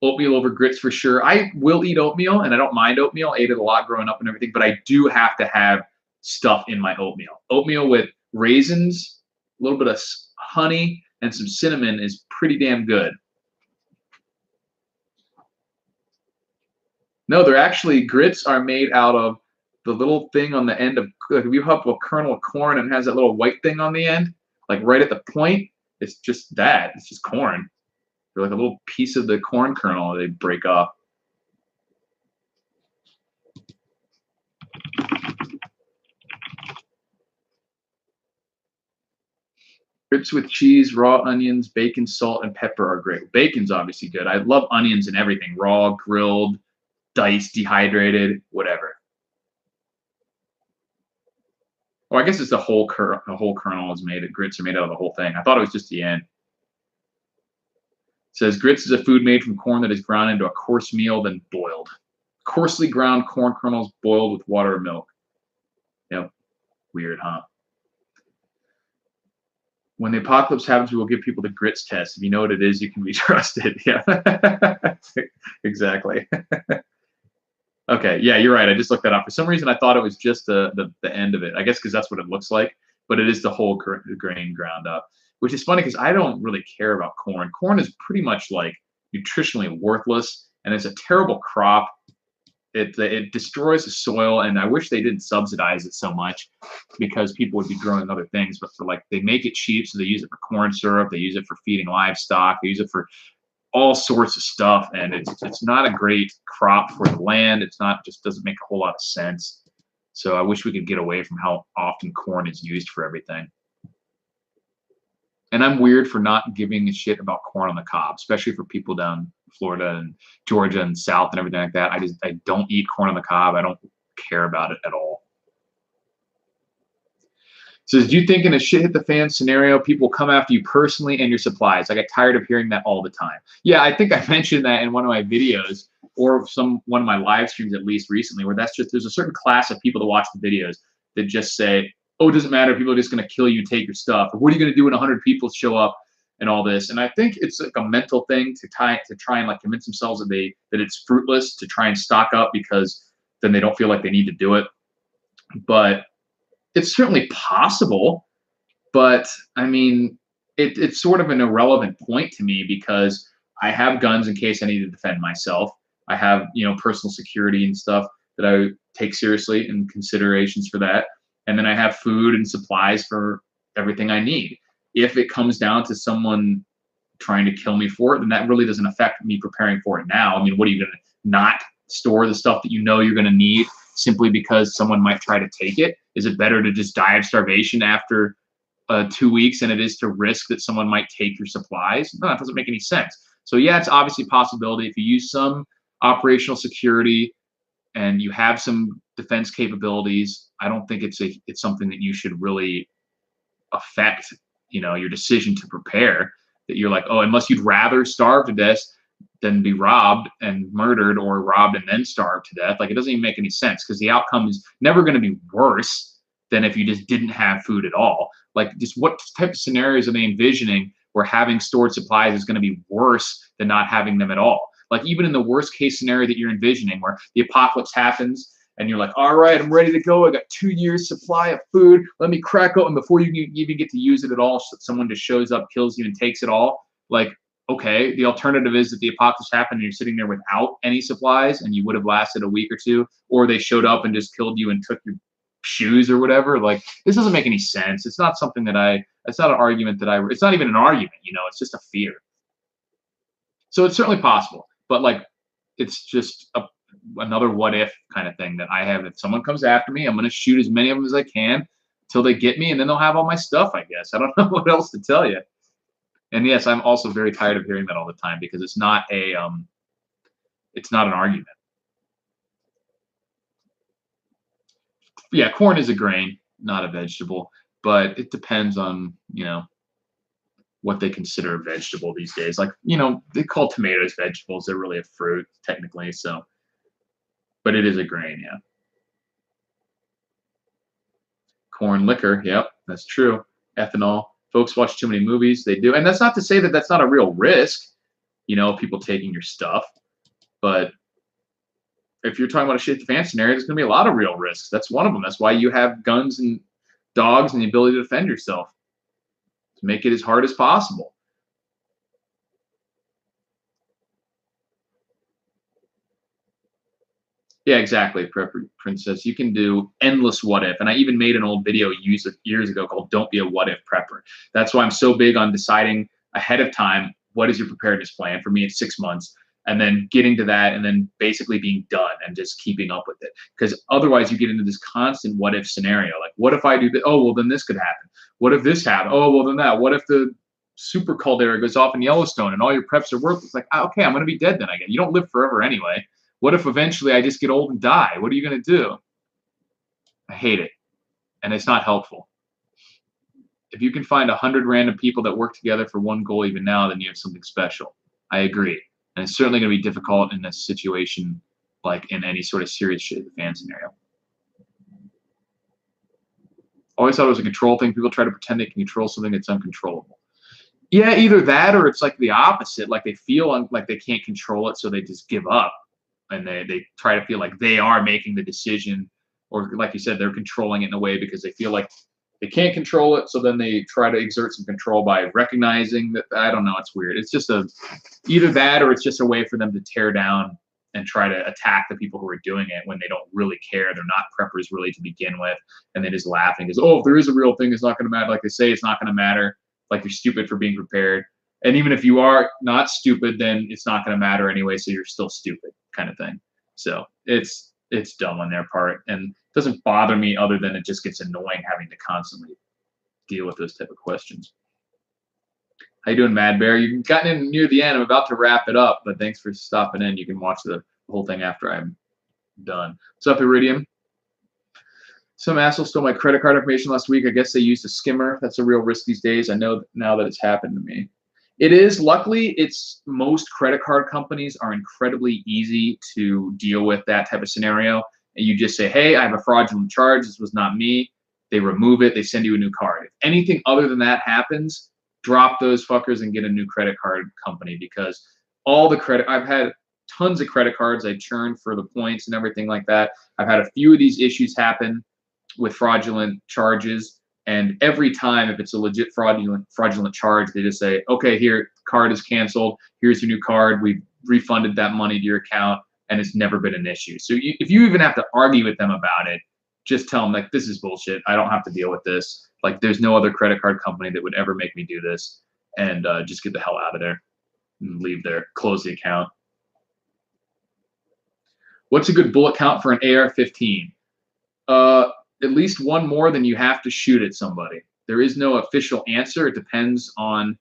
Oatmeal over grits for sure. I will eat oatmeal, and I don't mind oatmeal. I ate it a lot growing up and everything, but I do have to have stuff in my oatmeal. Oatmeal with raisins, a little bit of honey, and some cinnamon is pretty damn good. No, they're actually, grits are made out of the little thing on the end of, like if you have a kernel of corn and it has that little white thing on the end, like right at the point, it's just that. It's just corn. They're like a little piece of the corn kernel they break off. Grits with cheese, raw onions, bacon, salt, and pepper are great. Bacon's obviously good. I love onions and everything, raw, grilled, diced, dehydrated, whatever. Oh, I guess it's the whole kernel is made. Grits are made out of the whole thing. I thought it was just the end. It says grits is a food made from corn that is ground into a coarse meal, then boiled. Coarsely ground corn kernels boiled with water or milk. Yep. Weird, huh? When the apocalypse happens, we will give people the grits test. If you know what it is, you can be trusted. Yeah. Exactly. Okay, yeah, you're right. I just looked that up. For some reason, I thought it was just the end of it. I guess because that's what it looks like, but it is the whole grain ground up, which is funny because I don't really care about corn. Corn is pretty much like nutritionally worthless, and it's a terrible crop. It destroys the soil, and I wish they didn't subsidize it so much because people would be growing other things. But they make it cheap, so they use it for corn syrup. They use it for feeding livestock. They use it for all sorts of stuff, and it's not a great crop for the land. It's not, just doesn't make a whole lot of sense. So I wish we could get away from how often corn is used for everything. And I'm weird for not giving a shit about corn on the cob, especially for people down Florida and Georgia and South and everything like that. I don't eat corn on the cob. I don't care about it at all. Says, do you think in a shit hit the fan scenario, people come after you personally and your supplies? I get tired of hearing that all the time. Yeah, I think I mentioned that in one of my videos, or one of my live streams at least recently, where there's a certain class of people that watch the videos that just say, oh, it doesn't matter, people are just going to kill you, take your stuff. Or what are you going to do when 100 people show up and all this? And I think it's like a mental thing to try and like convince themselves that it's fruitless to try and stock up, because then they don't feel like they need to do it. But it's certainly possible, but I mean, it's sort of an irrelevant point to me, because I have guns in case I need to defend myself. I have, personal security and stuff that I take seriously, and considerations for that. And then I have food and supplies for everything I need. If it comes down to someone trying to kill me for it, then that really doesn't affect me preparing for it now. I mean, what are you going to not store the stuff that you know you're going to need simply because someone might try to take it? Is it better to just die of starvation after 2 weeks than it is to risk that someone might take your supplies? No, that doesn't make any sense. So yeah, it's obviously a possibility. If you use some operational security and you have some defense capabilities, I don't think it's something that you should really affect, your decision to prepare. That you're like, oh, unless you'd rather starve to death than be robbed and murdered, or robbed and then starve to death. Like, it doesn't even make any sense, because the outcome is never going to be worse than if you just didn't have food at all. Like, just what type of scenarios are they envisioning where having stored supplies is going to be worse than not having them at all? Like, even in the worst case scenario that you're envisioning, where the apocalypse happens and you're like, all right, I'm ready to go. I got 2 years supply of food. Let me crack open before you even get to use it at all. Someone just shows up, kills you, and takes it all. Like, okay, the alternative is that the apocalypse happened and you're sitting there without any supplies and you would have lasted a week or two, or they showed up and just killed you and took your shoes or whatever. Like, this doesn't make any sense. It's not something that it's not an argument that it's not even an argument, it's just a fear. So it's certainly possible, but like, it's just another what if kind of thing that I have. If someone comes after me, I'm going to shoot as many of them as I can until they get me, and then they'll have all my stuff, I guess. I don't know what else to tell you. And yes, I'm also very tired of hearing that all the time because it's not an argument. Yeah, corn is a grain, not a vegetable, but it depends on, what they consider a vegetable these days. Like, they call tomatoes vegetables. They're really a fruit, technically, so. But it is a grain, yeah. Corn liquor, yep, that's true. Ethanol. Folks watch too many movies. They do. And that's not to say that that's not a real risk, people taking your stuff. But if you're talking about a shit the fan scenario, there's going to be a lot of real risks. That's one of them. That's why you have guns and dogs and the ability to defend yourself, to make it as hard as possible. Yeah, exactly, Prepper Princess. You can do endless what if. And I even made an old video years ago called Don't Be a What If Prepper. That's why I'm so big on deciding ahead of time what is your preparedness plan. For me, it's 6 months. And then getting to that and then basically being done and just keeping up with it. Because otherwise you get into this constant what if scenario. Like, what if I do this? Oh, well, then this could happen. What if this happened? Oh, well, then that. What if the super caldera goes off in Yellowstone and all your preps are worthless? Like, okay, I'm going to be dead then, I guess. You don't live forever anyway. What if eventually I just get old and die? What are you going to do? I hate it. And it's not helpful. If you can find 100 random people that work together for one goal even now, then you have something special. I agree. And it's certainly going to be difficult in this situation, like in any sort of serious shit the fan scenario. Always thought it was a control thing. People try to pretend they can control something that's uncontrollable. Yeah, either that or it's like the opposite. Like they feel like they can't control it, so they just give up. And they try to feel like they are making the decision, or like you said, they're controlling it in a way because they feel like they can't control it, so then they try to exert some control by recognizing that. I don't know, it's weird. It's just either that or it's just a way for them to tear down and try to attack the people who are doing it when they don't really care. They're not preppers really to begin with, and they just laughing because, oh, if there is a real thing, it's not going to matter. Like they say, it's not going to matter. Like you're stupid for being prepared. And even if you are not stupid, then it's not going to matter anyway, so you're still stupid kind of thing. So it's dumb on their part, and it doesn't bother me other than it just gets annoying having to constantly deal with those type of questions. How you doing, Mad Bear? You've gotten in near the end. I'm about to wrap it up, but thanks for stopping in. You can watch the whole thing after I'm done. What's up, Iridium? Some asshole stole my credit card information last week. I guess they used a skimmer. That's a real risk these days. I know now that it's happened to me. It is. Luckily, most credit card companies are incredibly easy to deal with that type of scenario. And you just say, hey, I have a fraudulent charge. This was not me. They remove it. They send you a new card. If anything other than that happens, drop those fuckers and get a new credit card company, because all the credit, I've had tons of credit cards. I churned for the points and everything like that. I've had a few of these issues happen with fraudulent charges. And every time, if it's a legit fraudulent charge, they just say, okay, here, card is canceled. Here's your new card. We've refunded that money to your account, and it's never been an issue. So if you even have to argue with them about it, just tell them, like, this is bullshit. I don't have to deal with this. Like, there's no other credit card company that would ever make me do this. And just get the hell out of there and leave there. Close the account. What's a good bullet count for an AR-15? At least one more than you have to shoot at somebody. There is no official answer. It depends on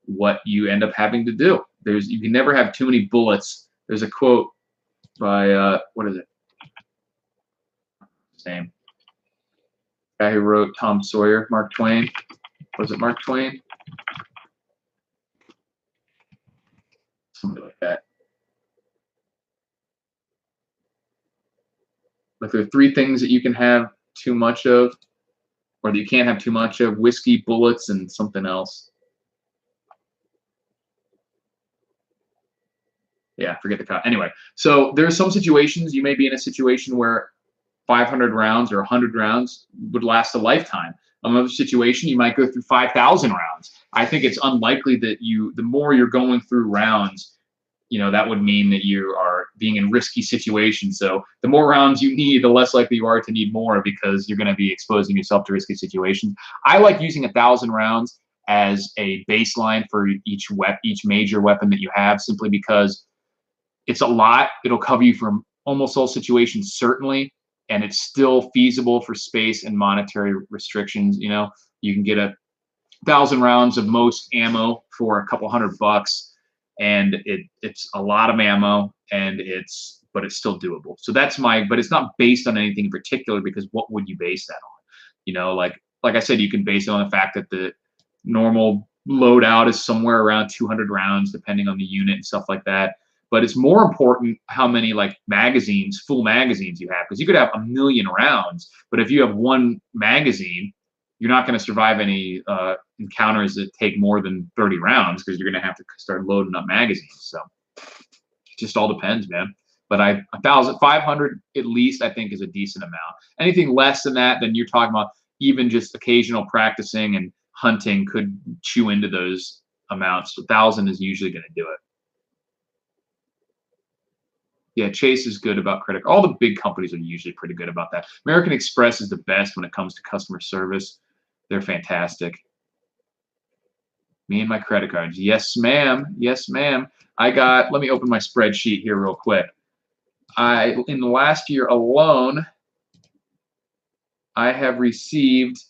what you end up having to do. You can never have too many bullets. There's a quote by what is it? Same guy who wrote Tom Sawyer, Mark Twain. Was it Mark Twain? Something like that. Like there are 3 things that you can have too much of, or that you can't have too much of: whiskey, bullets, and something else. Yeah, forget the cop. Anyway, so there's some situations you may be in a situation where 500 rounds or 100 rounds would last a lifetime. Another situation, you might go through 5,000 rounds. I think it's unlikely that the more you're going through rounds, that would mean that you are being in risky situations. So the more rounds you need, the less likely you are to need more, because you're going to be exposing yourself to risky situations. I like using 1,000 rounds as a baseline for each major weapon that you have, simply because it's a lot. It'll cover you from almost all situations, certainly, and it's still feasible for space and monetary restrictions. You can get 1,000 rounds of most ammo for a couple $100, and it's a lot of ammo, but it's still doable. So but it's not based on anything in particular, because what would you base that on? Like I said, you can base it on the fact that the normal loadout is somewhere around 200 rounds, depending on the unit and stuff like that. But it's more important how many full magazines you have, because you could have 1,000,000 rounds, but if you have one magazine, you're not going to survive any encounters that take more than 30 rounds, because you're going to have to start loading up magazines. So it just all depends, man. But 1,500 at least, I think, is a decent amount. Anything less than that, then you're talking about even just occasional practicing and hunting could chew into those amounts. So 1,000 is usually going to do it. Yeah, Chase is good about credit. All the big companies are usually pretty good about that. American Express is the best when it comes to customer service. They're fantastic. Me and my credit cards. Yes, ma'am. Yes, ma'am. Let me open my spreadsheet here real quick. In the last year alone, I have received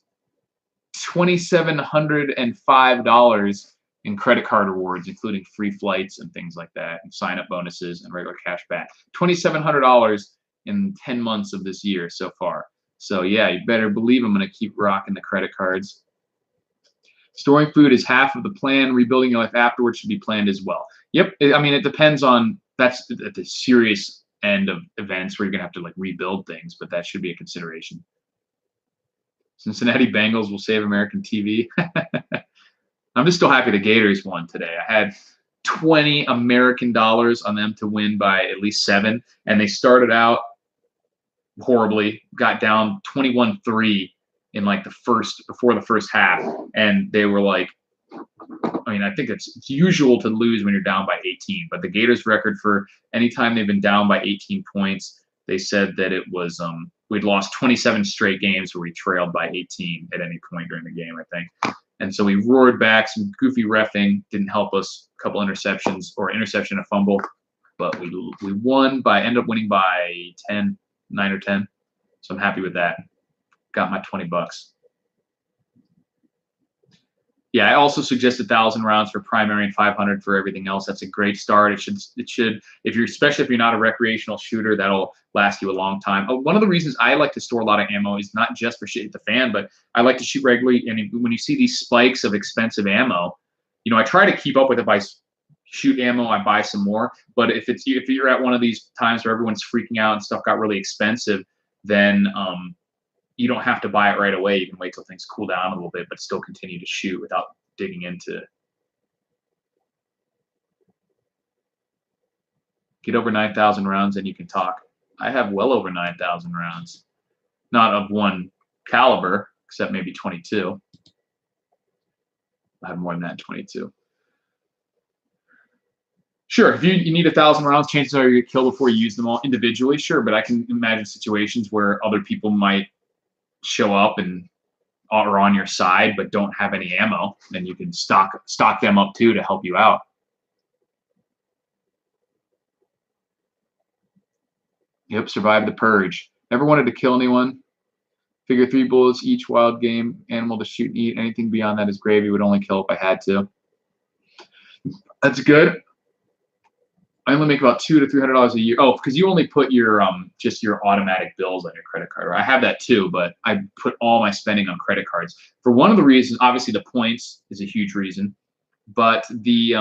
$2,705 in credit card rewards, including free flights and things like that, and sign-up bonuses and regular cash back. $2,700 in 10 months of this year so far. So yeah, you better believe I'm going to keep rocking the credit cards. Storing food is half of the plan. Rebuilding your life afterwards should be planned as well. Yep. I mean, it depends on, that's at the serious end of events where you're going to have to rebuild things, but that should be a consideration. Cincinnati Bengals will save American TV. I'm just still happy the Gators won today. I had $20 American on them to win by at least 7, and they started out horribly, got down 21-3 in before the first half, and they were I think it's usual to lose when you're down by 18, but the Gators record for any time they've been down by 18 points, they said that it was we'd lost 27 straight games where we trailed by 18 at any point during the game, I think. And so we roared back. Some goofy reffing didn't help us. A couple interceptions, or interception, a fumble, but we ended up winning by 9 or 10. So I'm happy with that. Got my $20. Yeah, I also suggest 1,000 rounds for primary and 500 for everything else. That's a great start. It should, especially if you're not a recreational shooter, that'll last you a long time. One of the reasons I like to store a lot of ammo is not just for shit at the fan, but I like to shoot regularly. And when you see these spikes of expensive ammo, I try to keep up with it by shoot ammo. I buy some more. But if you're at one of these times where everyone's freaking out and stuff got really expensive, then you don't have to buy it right away. You can wait till things cool down a little bit, but still continue to shoot without digging into it. Get over 9,000 rounds and you can talk. I have well over 9,000 rounds. Not of one caliber, except maybe 22. I have more than that, 22. Sure, if you need 1,000 rounds, chances are you get killed before you use them all individually. Sure, but I can imagine situations where other people might show up and are on your side but don't have any ammo, then you can stock them up too to help you out. Yep, survive the purge. Never wanted to kill anyone. Figure 3 bullets each wild game animal to shoot and eat. Anything beyond that is gravy. Would only kill if I had to. That's good. I only make about $200 to $300 a year. Oh, because you only put your just your automatic bills on your credit card. I have that too, but I put all my spending on credit cards. For one of the reasons, obviously the points is a huge reason, but the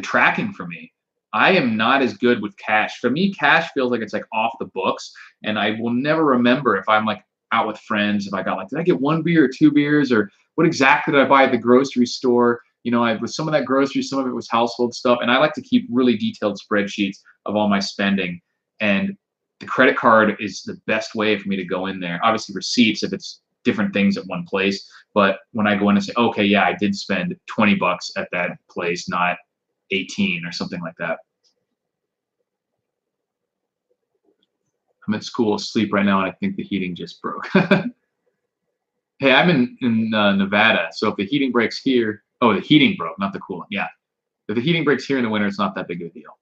tracking for me. I am not as good with cash. For me, cash feels like it's off the books, and I will never remember if I'm out with friends, if I got did I get 1 beer or 2 beers, or what exactly did I buy at the grocery store? With some of that grocery, some of it was household stuff, and I like to keep really detailed spreadsheets of all my spending. And the credit card is the best way for me to go in there. Obviously receipts if it's different things at one place, but when I go in and say, okay, yeah, I did spend 20 bucks at that place, not 18 or something like that. I'm at school asleep right now and I think the heating just broke. Hey, I'm in Nevada, so if the heating breaks here, oh, the heating broke, not the coolant. Yeah, if the heating breaks here in the winter, it's not that big of a deal.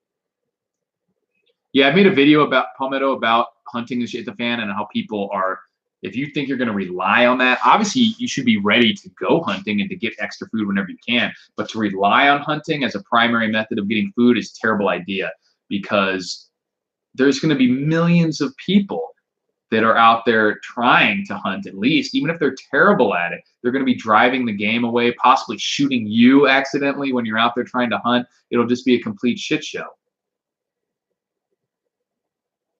Yeah, I made a video about Palmetto about hunting and shit at the fan and how people are. If you think you're going to rely on that, obviously you should be ready to go hunting and to get extra food whenever you can. But to rely on hunting as a primary method of getting food is a terrible idea because there's going to be millions of people that are out there trying to hunt at least, even if they're terrible at it. They're going to be driving the game away, possibly shooting you accidentally when you're out there trying to hunt. It'll just be a complete shit show.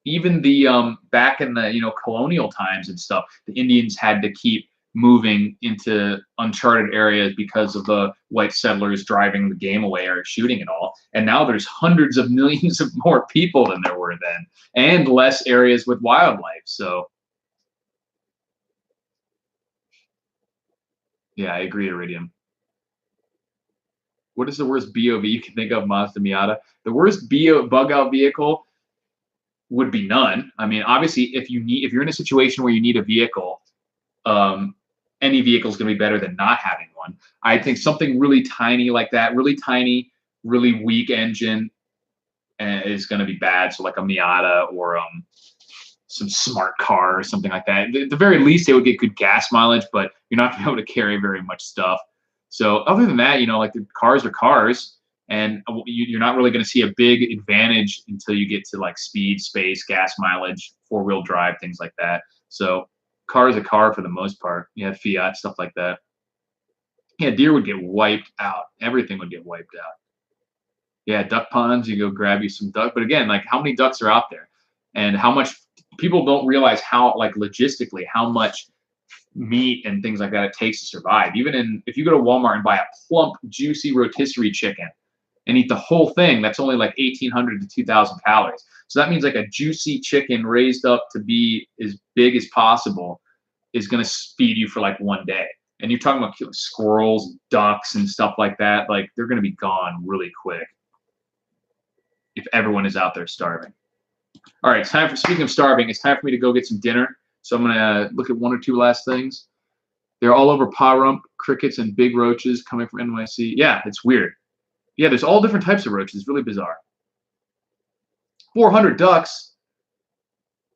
Even the back in the colonial times and stuff, the Indians had to keep moving into uncharted areas because of the white settlers driving the game away or shooting it all. And now there's hundreds of millions of more people than there were then, and less areas with wildlife. So yeah, I agree, Iridium. What is the worst BOV you can think of, Mazda Miata? The worst bug out vehicle would be none. I mean, obviously, if you're in a situation where you need a vehicle, any vehicle is going to be better than not having one. I think something really tiny like that, really tiny, really weak engine, is going to be bad. So like a Miata or some smart car or something like that. At the very least, they would get good gas mileage, but you're not going to be able to carry very much stuff. So other than that, like the cars are cars. And you're not really going to see a big advantage until you get to like speed, space, gas mileage, four-wheel drive, things like that. So car is a car for the most part. You have Fiat, stuff like that. Yeah, deer would get wiped out. Everything would get wiped out. Yeah, duck ponds, you go grab you some duck. But again, like how many ducks are out there? And how much people don't realize how, like logistically, how much meat and things like that it takes to survive. Even if you go to Walmart and buy a plump, juicy rotisserie chicken, and eat the whole thing, that's only like 1,800 to 2,000 calories. So that means like a juicy chicken raised up to be as big as possible is going to feed you for like one day. And you're talking about squirrels, ducks, and stuff like that. Like they're going to be gone really quick if everyone is out there starving. All right, speaking of starving, it's time for me to go get some dinner. So I'm going to look at one or two last things. They're all over Pahrump, crickets, and big roaches coming from NYC. Yeah, it's weird. Yeah, there's all different types of roaches. It's really bizarre. 400 ducks.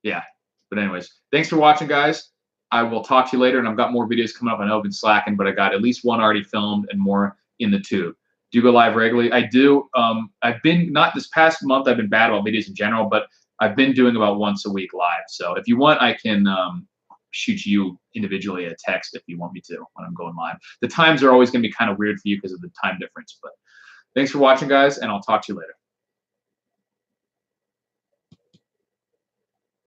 Yeah. But anyways, thanks for watching, guys. I will talk to you later, and I've got more videos coming up. I know I've been slacking, but I got at least one already filmed and more in the tube. Do go live regularly. I do. I've been, not this past month, I've been bad about videos in general, but I've been doing about once a week live. So if you want, I can shoot you individually a text if you want me to when I'm going live. The times are always going to be kind of weird for you because of the time difference, but thanks for watching, guys, and I'll talk to you later.